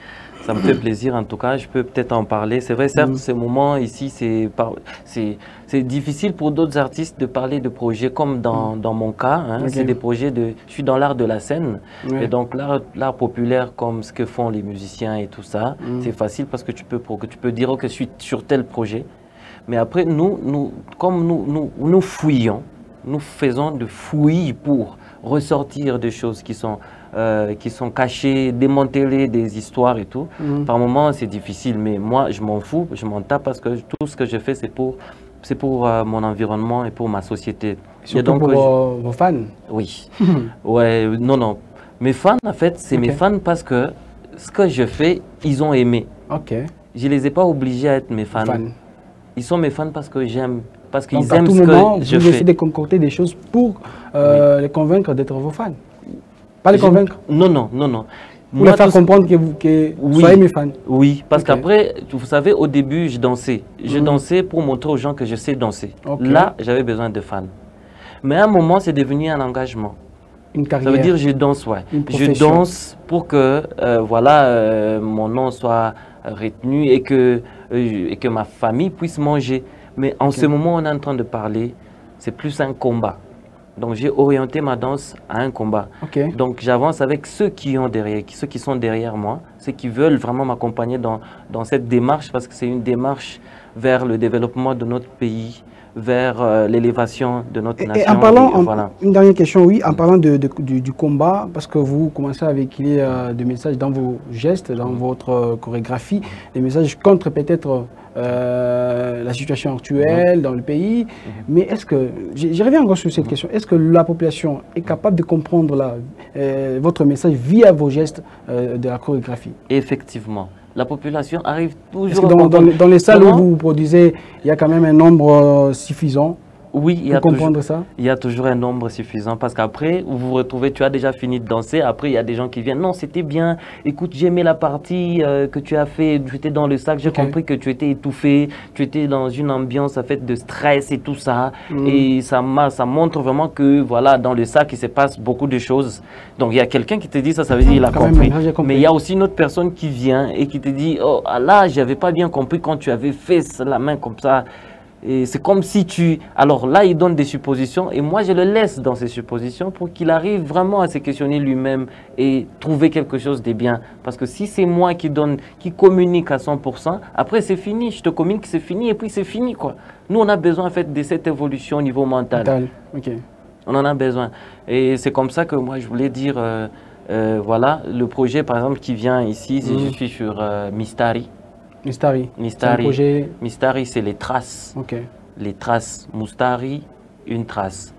ça me fait plaisir en tout cas, je peux peut-être en parler. C'est vrai, certes, ce moment ici, c'est difficile pour d'autres artistes de parler de projets comme dans mon cas. Hein, c'est des projets je suis dans l'art de la scène, et donc l'art populaire comme ce que font les musiciens et tout ça, c'est facile parce que tu peux dire que je suis sur tel projet. Mais après, comme nous fouillons, nous faisons de fouilles pour ressortir des choses qui sont cachées, démanteler des histoires et tout. Par moments, c'est difficile, mais moi, je m'en fous, je m'en tape parce que tout ce que je fais, c'est pour mon environnement et pour ma société. Surtout donc, pour vos fans? Oui. Ouais, non. Mes fans, en fait, c'est mes fans parce que ce que je fais, ils ont aimé. Je ne les ai pas obligés à être mes fans. Ils sont mes fans parce que j'aime. Parce qu'ils aiment ce que je fais. Vous essayez de concocter des choses pour les convaincre d'être vos fans. Pas les convaincre? Non. Vous les faire comprendre que vous soyez mes fans? Oui, parce qu'après, vous savez, au début, je dansais. Je dansais pour montrer aux gens que je sais danser. Là, j'avais besoin de fans. Mais à un moment, c'est devenu un engagement. Une carrière. Ça veut dire je danse, je danse pour que mon nom soit retenu et que ma famille puisse manger. Mais en ce moment, on est en train de parler, c'est plus un combat. Donc, j'ai orienté ma danse à un combat. Donc, j'avance avec ceux qui sont derrière moi, ceux qui veulent vraiment m'accompagner dans cette démarche, parce que c'est une démarche vers le développement de notre pays, vers l'élévation de notre nation. Et en parlant, une dernière question, oui, en parlant du combat, parce que vous commencez à véhiculer des messages dans vos gestes, dans votre chorégraphie, des messages contre peut-être la situation actuelle dans le pays. Mais est-ce que, je reviens encore sur cette question, est-ce que la population est capable de comprendre votre message via vos gestes de la chorégraphie? Effectivement. La population arrive toujours dans les salles où vous produisez, il y a quand même un nombre suffisant? Oui, il y a toujours un nombre suffisant parce qu'après, vous vous retrouvez, tu as déjà fini de danser, après il y a des gens qui viennent, non c'était bien, écoute j'ai aimé la partie que tu as fait, tu étais dans le sac, j'ai compris que tu étais étouffé, tu étais dans une ambiance en fait de stress et tout ça, et ça montre vraiment que voilà, dans le sac il se passe beaucoup de choses. Donc il y a quelqu'un qui te dit ça veut dire il a compris. Mais il y a aussi une autre personne qui vient et qui te dit, oh là j'avais pas bien compris quand tu avais fait la main comme ça. Et c'est comme si alors là, il donne des suppositions et moi, je le laisse dans ces suppositions pour qu'il arrive vraiment à se questionner lui-même et trouver quelque chose de bien. Parce que si c'est moi qui communique à 100%, après c'est fini. Je te communique, c'est fini et puis c'est fini, quoi. Nous, on a besoin en fait de cette évolution au niveau mental. On en a besoin. Et c'est comme ça que moi, je voulais dire, voilà, le projet, par exemple, qui vient ici, je suis sur Mistari. Mistari, c'est les traces. Les traces. Moustari, une trace.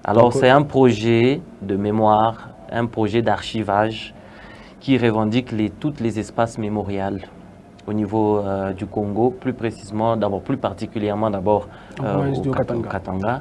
Alors, c'est un projet de mémoire, un projet d'archivage qui revendique tous les espaces mémoriels au niveau du Congo, plus précisément, plus particulièrement au Katanga.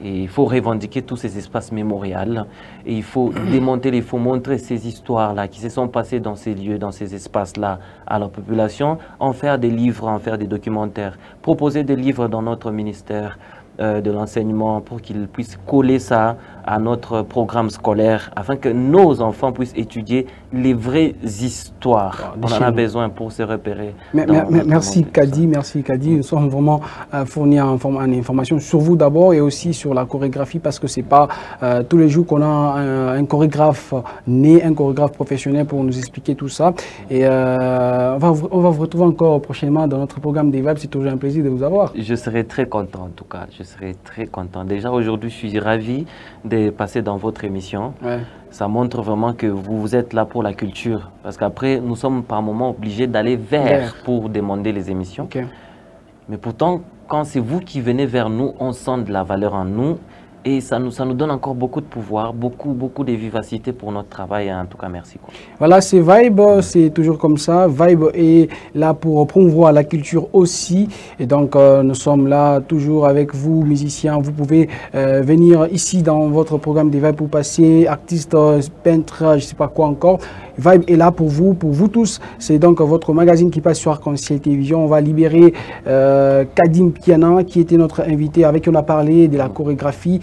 Et il faut revendiquer tous ces espaces mémoriels et il faut démanteler, il faut montrer ces histoires-là qui se sont passées dans ces lieux, dans ces espaces-là à la population, en faire des livres, en faire des documentaires, proposer des livres dans notre ministère de l'enseignement pour qu'ils puissent coller ça à notre programme scolaire afin que nos enfants puissent étudier les vraies histoires. On en a besoin pour se repérer. Merci Kadi, Nous sommes vraiment fournis en information sur vous d'abord et aussi sur la chorégraphie parce que c'est pas tous les jours qu'on a un chorégraphe né, un chorégraphe professionnel pour nous expliquer tout ça. Et on va vous retrouver encore prochainement dans notre programme des Vibes. C'est toujours un plaisir de vous avoir. Je serai très content en tout cas. Je serai très content. Déjà aujourd'hui, je suis ravi de passer dans votre émission. Ça montre vraiment que vous êtes là pour la culture. Parce qu'après, nous sommes par moments obligés d'aller vers pour demander les émissions. Mais pourtant, quand c'est vous qui venez vers nous, on sent de la valeur en nous. Et ça nous donne encore beaucoup de pouvoir, beaucoup de vivacité pour notre travail. En tout cas, merci. Voilà, c'est Vibe, c'est toujours comme ça. Vibe est là pour promouvoir la culture aussi. Et donc, nous sommes là toujours avec vous, musiciens. Vous pouvez venir ici dans votre programme des Vibes pour passer, artistes, peintres, je ne sais pas quoi encore. Vibe est là pour vous tous. C'est donc votre magazine qui passe sur Arc-en-Ciel Télévision. On va libérer Kadim Piana, qui était notre invité, avec qui on a parlé de la chorégraphie.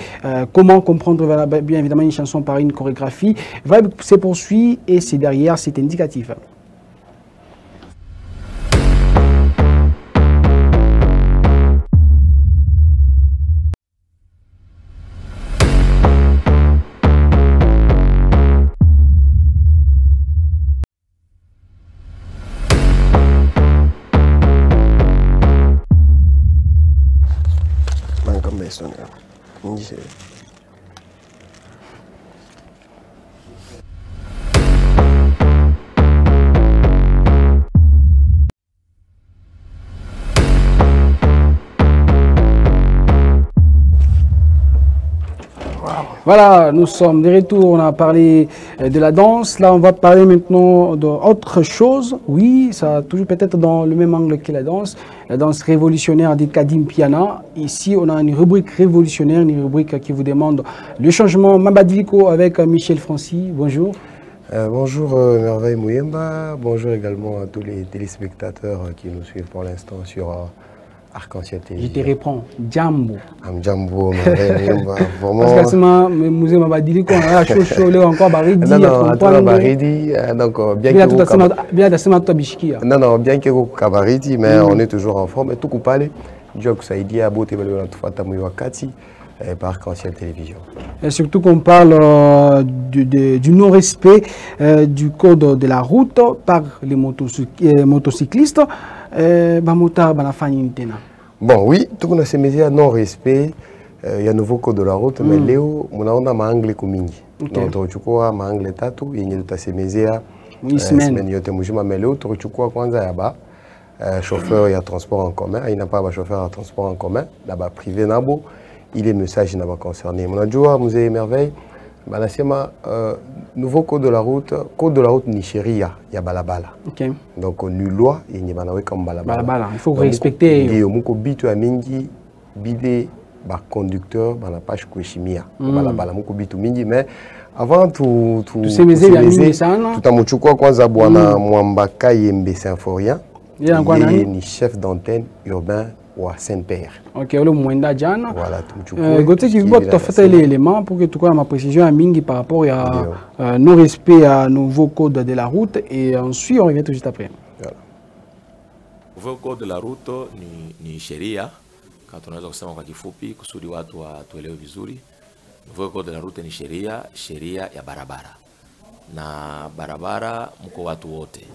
Comment comprendre bien évidemment une chanson par une chorégraphie. Vibe se poursuit et c'est derrière, c'est indicatif. Voilà, nous sommes de retour, on a parlé de la danse, là on va parler maintenant d'autre chose. Oui, ça toujours peut-être dans le même angle que la danse révolutionnaire de Kadim Piana. Ici on a une rubrique révolutionnaire, une rubrique qui vous demande le changement Mabadiliko avec Michel Francy. Bonjour. Bonjour Merveille Mouyemba, bonjour également à tous les téléspectateurs qui nous suivent pour l'instant sur Arc-en-Ciel Télévision. Je te réponds, Djambo. Djambo, Mouyemba, vraiment. Parce que c'est Mouzé Mabadiliko, on a chaud, encore Baridi. Non, non, Baridi, donc bien que non, bien que Baridi, mais on est toujours en forme. Et tout coupé, Dieu que ça dit à beauté, par Arc-en-Ciel Télévision. Et surtout qu'on parle du non-respect du code de la route par les motocyclistes. Bon, oui, tout le monde s'est mis à non-respect. Il y a un nouveau code de la route, mais Léo, on a un anglais comme donc, tu vois, un anglais tatu, il y a un semaine mais Léo, tu vois, quand il y a chauffeur, il y a transport en commun, il n'y a pas de chauffeur à transport en commun, là-bas privé, il est message n'a pas concerné. Mon adjoint, Musée Merveille, nouveau code de la route Nigeria, il y a balabala. Donc, nulle loi, il y a comme balabala. Il faut respecter. Il y a un mingi, bidé, conducteur, dans la page Kweshimia. Balabala, mais avant tout à Mouchoukwa, quand Zabouana Mwambaka Yembe Symphorien, il est chef d'antenne urbain ou à Saint-Père. Ok, le Mwenda Djana. Voilà, Gauthier qui veut faire l'élément pour que tu aies ma précision à Mingi par rapport à non-respect à nouveau code de la route et ensuite on revient tout juste après. Voilà. Nouveau code de la route ni sheria, quand tunaweza kusema kwa kifupi kusudi watu watuelewe vizuri. Nouveau code de la route ni sheria ya barabara. Na barabara mko watu wote.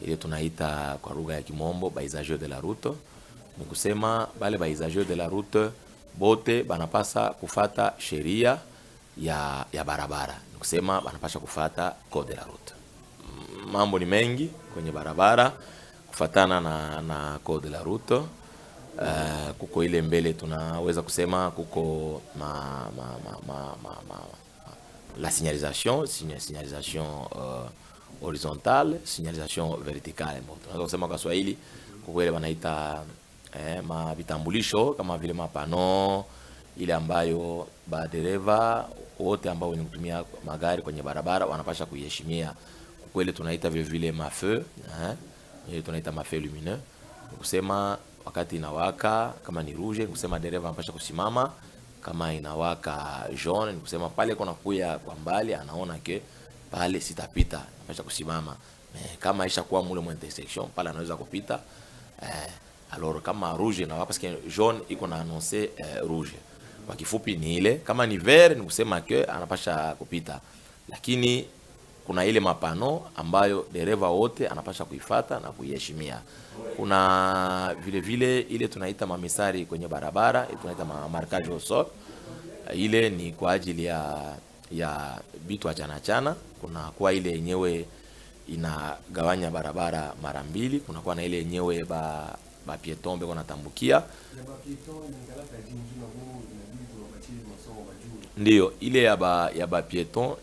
Ile tunaita kwa lugha ya Kimombo paysagers de la route. Ni kusema bale paysagers de la route bote banapasa kufata sheria ya barabara. Ni kusema banapasha kufata code de la route. Mambo ni mengi kwenye barabara kufatana na code de la route. Kuko ile mbele tunaweza kusema kuko la signalisation horizontale, signalisation verticale. Tunaweza kusema kwa Swahili kuko ile wanaita vitambulisho kama vile mapano ile ambayo badereva wote ambao wenye kutumia magari kwenye barabara wanapasha kuiheshimia. Kuko ile tunaita vile vile mafeu, ile tunaita mafeu lumineux. Kusema wakati inawaka kama ni rouge, kusema dereva anapasha kusimama. Kama inawaka jaune, ni kusema pale kuna kuya kwa mbali anaona ke pale sitapita, anapasha kusimama. Kama isha kuwa mule mwa intersection pale anaweza kupita. Alors kama rouge inawaka parce que jaune iko na annoncer rouge. Kwa kifupi ni ile, kama ni vert ni kusema ke anapasha kupita. Lakini kuna ile mapano ambayo dereva wote anapasha kuifata na kuiheshimia. Kuna vile vile ile tunaita mamisari kwenye barabara, tunaita marquage au sol. Ile ni kwa ajili ya bitu achana. Kuna kwa ile yenyewe inagawanya barabara mara mbili, kuna kwa na ile yenyewe ba pieton beko natambukia. Ndiyo, ile ya ba pieton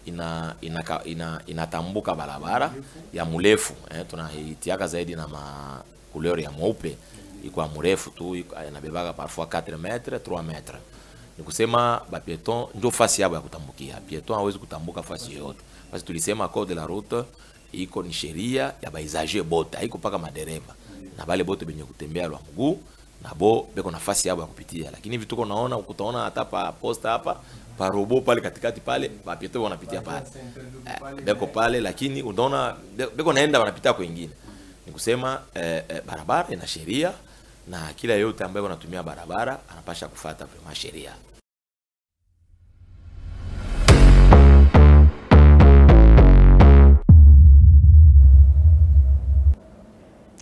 inatambuka barabara ya murefu, tunaitiaka zaidi na couleur ya mweupe, iko mrefu tu, inabebaka parfois 4 metres, 3 metres. Ni kusema ba pieton ndio fasi yao ya kutambukia. Pieton hawezi kutambuka fasi yote. Basi tulisema code de la route iko ni sheria ya baizaje bote, haiko paka madereva na bale bote benye kutembea lwa mguu na bo beko nafasi yao ya kupitia. Lakini hivi tuko naona utaona hata pa posta hapa pa robo pale katikati pale ba pieto wanapitia pale beko pale, lakini unaona beko naenda wanapita kwa wengine. Ni kusema barabara ina sheria na kila yote ambaye wanatumia barabara anapasha kufuata kwa sheria.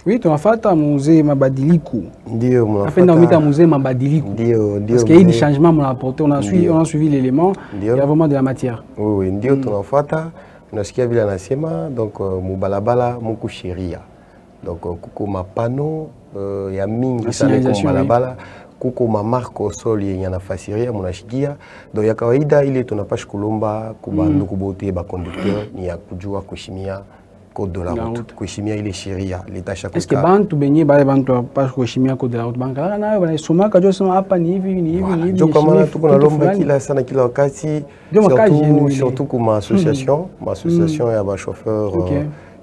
Oui, tunafata mzee mabadiliko. Ndio mnafata. Napenda umita mzee mabadiliko. Ndio. Parce qu'il y a eu des changements on a apporté, on a suivi l'élément, il y a vraiment de la matière. Oui, ndio tunafata. Unasikia vile anasema donc mubalabala muku sheria. Donc kuko mapano ya mingi sana kwa balabala. Kuko mamarque au sol yenye anafasiria mnashikia. Donc ya kawaida ile tunapasha kulomba kubandu kubote ba conducteur ni ya kujua kuheshimia code de la route, kuheshimia ile sheria leta chaque. Est-ce que bantu benye bale bantu pas kuheshimia code de la route banka na bana soma kajo sema hapa ni hivi ni hivi ni hivi. Ndio kama tuko na lomba kila sana kila wakati surtout kuma association, ma association ya ba chauffeur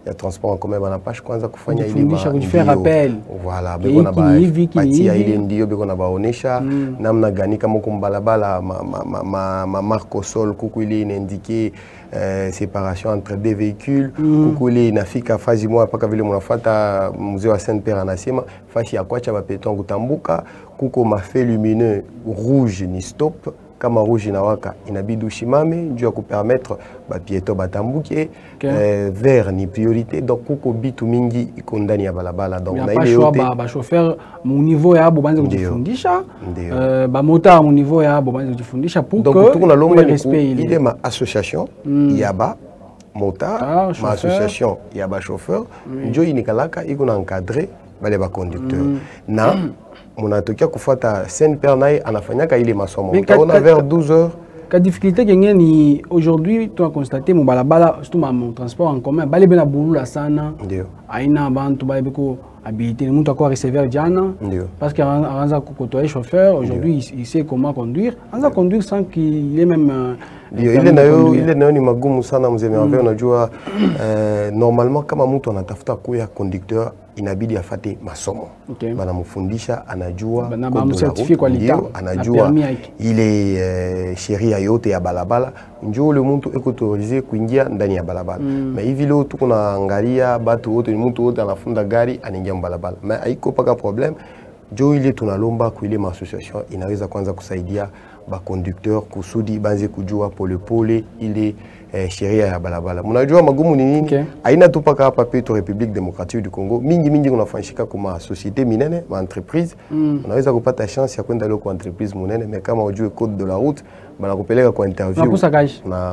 ya transport en commun bana page kwanza kufanya ile ma faire appel. Voilà, beko na ba patia ile ndio beko na baonesha namna gani kama kumbalabala ma marque au sol kuku ile inaindiquer séparation entre deux véhicules kuku ile inafika fazi moja paka vile mnafuata mzee wa Saint-Pierre anasema fashi ya kwacha ba peton kutambuka kuko mafe lumineux rouge ni stop kama rouge inawaka inabidi ushimame njoo kupermettre ba pieto batambuke vert ni priorité donc kuko bitu mingi iko ndani ya balabala donc na ile yote ba chauffeur mu niveau ya abo banze kujifundisha ba motard mu niveau ya abo banze kujifundisha pour que donc tuko na lomba ile ma association ya ba motard ma association ya ba chauffeur njoo inikalaka iko na encadrer bale ba conducteur na munatokia kufuata Saint-Pierre naye anafanyaka ile masomo. On a vers 12 heures. La difficulté que ni aujourd'hui tu as constaté mon balabala surtout mon transport en commun bale bena bulula sana. Ndio. Aina bantu bale beko habilité mtu akwa recevoir jana. Ndio. Parce qu'il anza kokotoa chauffeur aujourd'hui il sait comment conduire. Anza conduire sans qu'il ait même ile nayo ni magumu sana mzee Merveille unajua normalement kama mtu anatafuta kuya conducteur inabidi afate masomo. Bana mfundisha anajua anajua ile sheria yote ya balabala njoo le mtu eko autoriser kuingia ndani ya balabala. Mais hivi leo tuko naangalia batu wote ni mtu wote anafunda gari anaingia balabala. Mais haiko paka problème. Njoo ile tunalomba kwa ile association inaweza kwanza kusaidia ba conducteur kusudi banze kujua pole pole ile sheria ya balabala. Mnajua magumu ni nini? Haina tu paka hapa petu République démocratique du Congo. Mingi kunafanyika kuma société minene, ma entreprise. Unaweza kupata chance ya kwenda leo kwa entreprise minene, mais kama ujue code de la route, bana kupeleka kwa interview.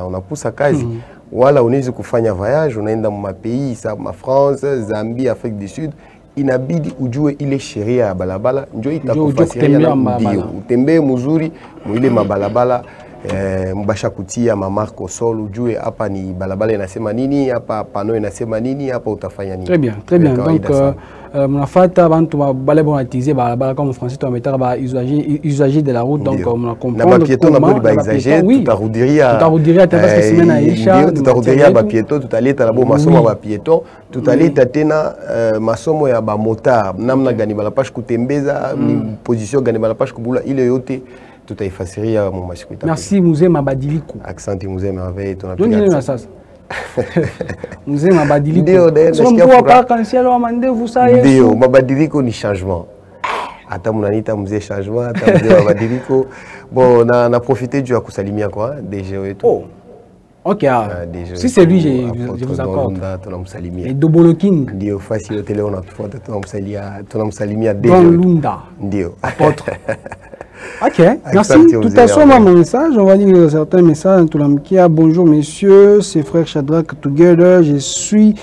Unapusa kazi. Wala unaweza kufanya voyage, unaenda mu pays sa ma France, Zambie, Afrique du Sud. Inabidi ujue ile sheria ya balabala njoo itakufasiria ndio utembee mzuri mwile mabalabala mbasha kutia mamarque au sol ujue hapa ni balabala inasema nini hapa pano inasema nini hapa utafanya nini. Très bien donc mnafata bantu bale bonatiser balabala comme français tu mettre ba usager de la route donc on comprend na ba piéton na boli ba usager tutarudiria parce que semaine aisha tutarudiria ba piéton tutaleta labo masomo ba piéton tutaleta tena masomo ya ba motard namna gani balapash kutembeza ni position gani balapash kubula ile yote tutaifasiria mu masiku itapita. Merci mzee mabadiliko. Asante mzee Merveille tunapiga. Ndio sasa. Mzee mabadiliko. Ndio mkuu pa kansela wa mandevu saa Yesu. Ndio mabadiliko ni changement. Hata mnaniita mzee changement hata mzee mabadiliko. Bon na profiter du ya kusalimia kwa DG wetu. Oh. OK. Si c'est lui je vous accorde. Tunamsalimia. Et Dobolokin. Ndio fasi yote leo natufuata tunamsalimia DG. Lunda. Ndio. Apôtre. Ok, merci. Tout à fait, mon message. On va lire certains messages. Bonjour, messieurs. C'est Frère Shadrach Together. Je suis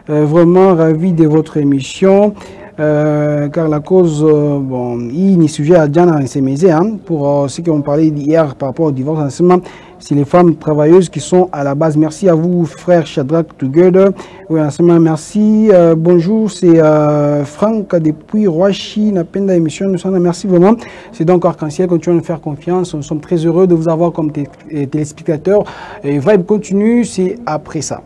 vraiment ravi de votre émission. Car la cause, bon, il y a sujet à Diana Nsemeze, pour ce qu'on parlait hier par rapport au divorce enseignement, c'est les femmes travailleuses qui sont à la base. Merci à vous, frère Shadrach Together. Oui, enseignement, merci. Bonjour, c'est Franck depuis Roachi, Napenda émission. Merci vraiment. C'est donc Arc-en-Ciel, continuez à nous faire confiance. Nous sommes très heureux de vous avoir comme téléspectateurs. Et Vibe continue, c'est après ça.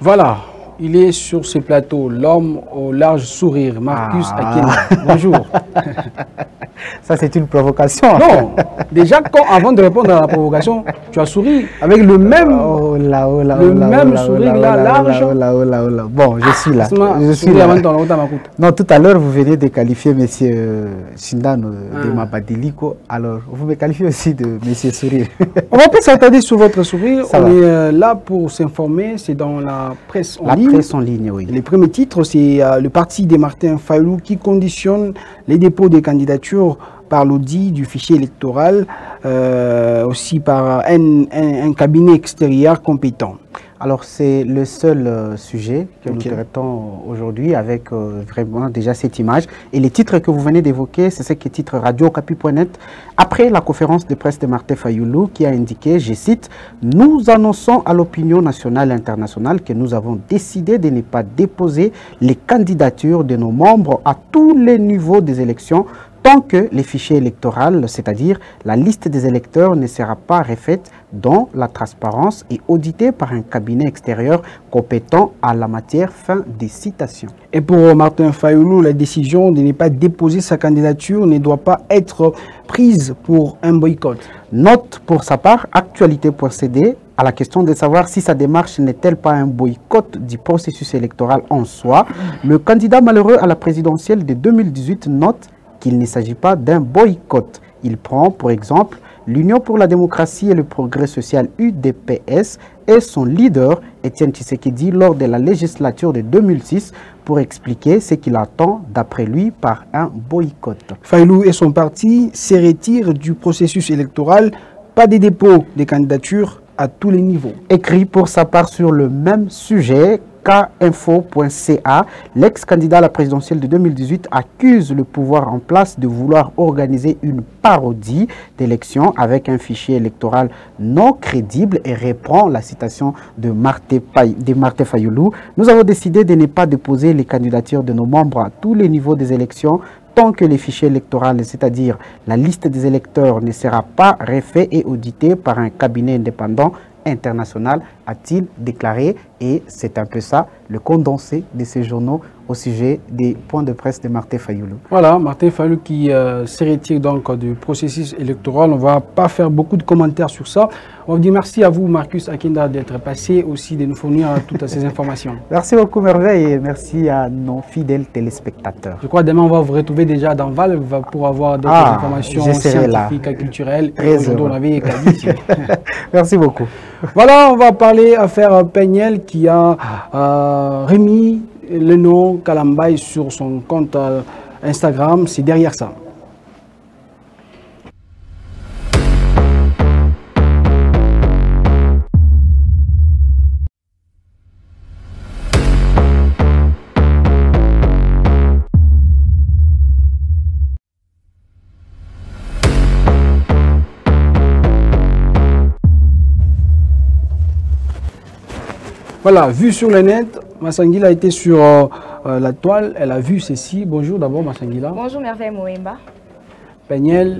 Voilà, il est sur ce plateau, l'homme au large sourire, Marcus Akenda. Bonjour. Ça, c'est une provocation. Non, déjà, avant de répondre à la provocation, tu as souri avec le même, sourire large. Bon, je suis là. Je suis là. Non, tout à l'heure, vous venez de qualifier M. Shindano de Mabadiliko. Alors, vous me qualifiez aussi de M. Sourire. On va pas s'attarder sur votre sourire. On est là pour s'informer. C'est dans la presse en ligne. La presse en ligne, oui. Les premiers titres, c'est le parti de Martin Fayulu qui conditionne les dépôts des candidatures par l'audit du fichier électoral, aussi par un cabinet extérieur compétent. Alors, c'est le seul sujet que nous traitons aujourd'hui avec vraiment déjà cette image. Et les titres que vous venez d'évoquer, c'est ce qui est titre Radio-Okapi.net. Après la conférence de presse de Martin Fayulu qui a indiqué, je cite, « Nous annonçons à l'opinion nationale et internationale que nous avons décidé de ne pas déposer les candidatures de nos membres à tous les niveaux des élections tant que les fichiers électoraux, c'est-à-dire la liste des électeurs, ne sera pas refaite dans la transparence et auditée par un cabinet extérieur compétent à la matière. » Fin des citations. Et pour Martin Fayulu, la décision de ne pas déposer sa candidature ne doit pas être prise pour un boycott. Note pour sa part, actualité.cd, à la question de savoir si sa démarche n'est-elle pas un boycott du processus électoral en soi. Le candidat malheureux à la présidentielle de 2018 note qu'il ne s'agit pas d'un boycott. Il prend, pour exemple, l'Union pour la démocratie et le progrès social UDPS et son leader, Étienne Tshisekedi, lors de la législature de 2006 pour expliquer ce qu'il attend, d'après lui, par un boycott. Fayulu et son parti se retirent du processus électoral, pas de dépôt de candidatures à tous les niveaux. Écrit pour sa part sur le même sujet, kinfo.ca, l'ex-candidat à la présidentielle de 2018 accuse le pouvoir en place de vouloir organiser une parodie d'élection avec un fichier électoral non crédible et reprend la citation de Martin Fayulu. Nous avons décidé de ne pas déposer les candidatures de nos membres à tous les niveaux des élections tant que les fichiers électoraux, c'est-à-dire la liste des électeurs, ne sera pas refait et audité par un cabinet indépendant international, a-t-il déclaré. Et c'est un peu ça, le condensé de ces journaux au sujet des points de presse de Martin Fayulu. Voilà, Martin Fayulu qui se retire donc du processus électoral. On ne va pas faire beaucoup de commentaires sur ça. On vous dit merci à vous, Marcus Akenda, d'être passé, aussi de nous fournir toutes ces informations. Merci beaucoup, Merveille, et merci à nos fidèles téléspectateurs. Je crois que demain, on va vous retrouver déjà dans Val pour avoir d'autres informations scientifiques et culturelles. Aujourd'hui, on avait Kadi. Merci beaucoup. Voilà, on va parler affaire Pegnel qui a remis le nom Kalambay sur son compte Instagram. C'est derrière ça. Voilà, vue sur le net, Massangila a été sur la toile, elle a vu ceci. Bonjour d'abord Massangila. Bonjour Merveille Moemba. Pegnel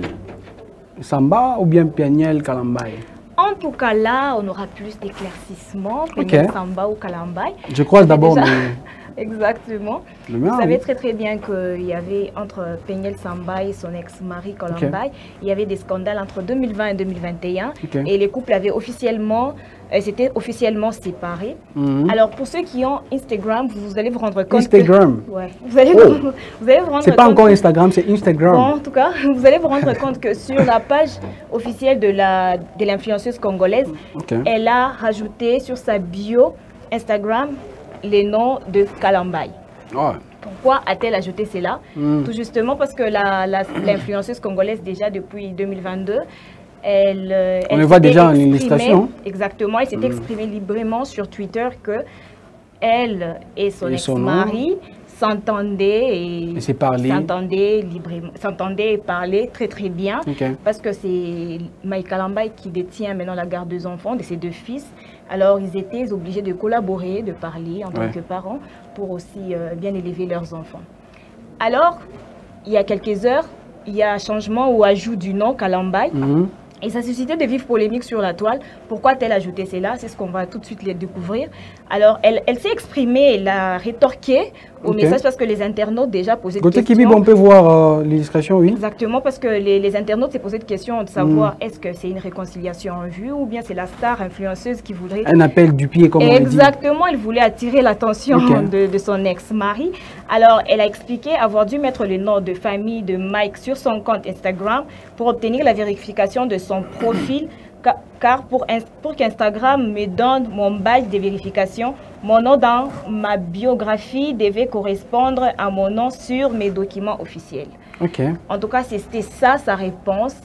Samba ou bien Pegnel Kalambay? En tout cas là, on aura plus d'éclaircissements, Pegnel Samba ou Kalambay. Je crois d'abord... Déjà... Exactement. Vous savez très bien qu'il y avait entre Pegnel Samba et son ex-mari Kalambay, il y avait des scandales entre 2020 et 2021 et les couples avaient officiellement, s'étaient officiellement séparés. Alors pour ceux qui ont Instagram, vous allez vous rendre compte Instagram. que... Ouais, vous allez vous rendre c'est pas encore Instagram, c'est Instagram. Bon, en tout cas, vous allez vous rendre compte que sur la page officielle de l'influenceuse congolaise, elle a rajouté sur sa bio Instagram les noms de Kalambay. Pourquoi a-t-elle ajouté cela? Tout justement parce que l'influenceuse congolaise, déjà depuis 2022, elle on le voit déjà en illustration. Exactement, elle s'est exprimée librement sur Twitter que elle et son ex-mari s'entendaient et parlaient très bien parce que c'est Mike Kalambay qui détient maintenant la garde des enfants de ses deux fils. Alors ils étaient obligés de collaborer, de parler en tant que parents pour aussi bien élever leurs enfants. Alors il y a quelques heures, il y a un changement ou ajout du nom Kalambay. Et ça a suscité de vives polémiques sur la toile. Pourquoi a-t-elle ajouté cela? C'est ce qu'on va tout de suite les découvrir. Alors, elle s'est exprimée, elle a rétorqué au message parce que les internautes déjà posaient des questions. Côté Kibib, on peut voir les discrétions, oui. Exactement, parce que les internautes s'est posé des questions de savoir est-ce que c'est une réconciliation en vue ou bien c'est la star influenceuse qui voudrait... Un appel du pied, comme on dit. Exactement, elle voulait attirer l'attention de son ex-mari. Alors, elle a expliqué avoir dû mettre le nom de famille de Mike sur son compte Instagram pour obtenir la vérification de son profil. Car pour qu'Instagram me donne mon badge de vérification, mon nom dans ma biographie devait correspondre à mon nom sur mes documents officiels. En tout cas, c'était ça sa réponse.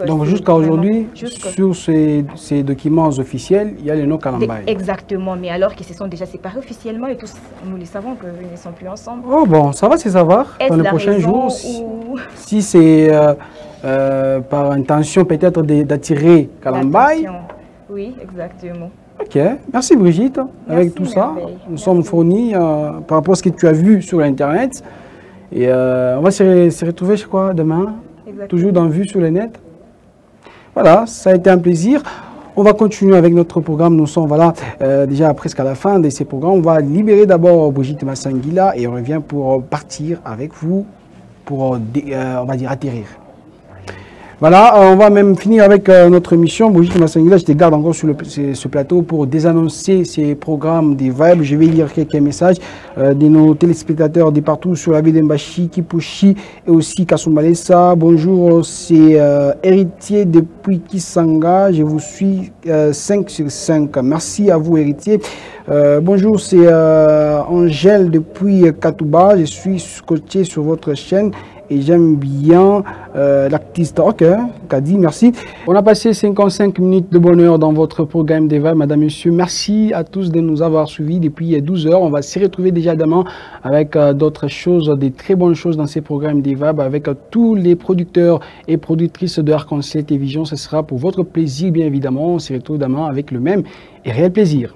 Donc jusqu'à aujourd'hui, sur ces documents officiels, il y a le nom Kalamba. Exactement, mais alors qu'ils se sont déjà séparés officiellement et tous, nous les savons qu'ils ne sont plus ensemble. Oh bon, ça va, c'est savoir dans les prochains jours. Si c'est par intention peut-être d'attirer Kalamba. Oui, exactement. Ok, merci Brigitte. Avec tout ça, nous sommes fournis par rapport à ce que tu as vu sur Internet. Et on va se retrouver, je crois, demain. Toujours dans Vue sur le net. Voilà, ça a été un plaisir. On va continuer avec notre programme. Nous sommes déjà presque à la fin de ces programmes. On va libérer d'abord Brigitte Massangila et on revient pour partir avec vous pour, on va dire, atterrir. Voilà, on va même finir avec notre émission. Brigitte Massangila, je te garde encore sur ce plateau pour désannoncer ces programmes des Vibes. Je vais lire quelques messages de nos téléspectateurs de partout sur la ville d'Embashi, Kipushi et aussi Kasumbalesa. Bonjour, c'est Héritier depuis Kisanga. Je vous suis 5 sur 5. Merci à vous, Héritier. Bonjour, c'est Angèle depuis Katouba. Je suis scotché sur votre chaîne. Et j'aime bien l'artiste. Ok, Kadi, merci. On a passé 55 minutes de bonheur dans votre programme des Vibes, madame, monsieur. Merci à tous de nous avoir suivis depuis 12 heures. On va se retrouver déjà demain avec d'autres choses, des très bonnes choses dans ces programmes des Vibes, avec tous les producteurs et productrices de Arc-en-Ciel Télévision. Ce sera pour votre plaisir, bien évidemment. On se retrouve demain avec le même et réel plaisir.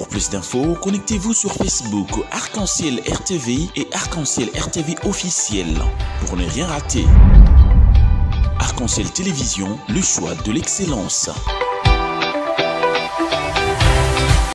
Plus d'infos, connectez-vous sur Facebook Arc-en-Ciel RTV et Arc-en-Ciel RTV officiel pour ne rien rater. Arc-en-Ciel Télévision, le choix de l'excellence.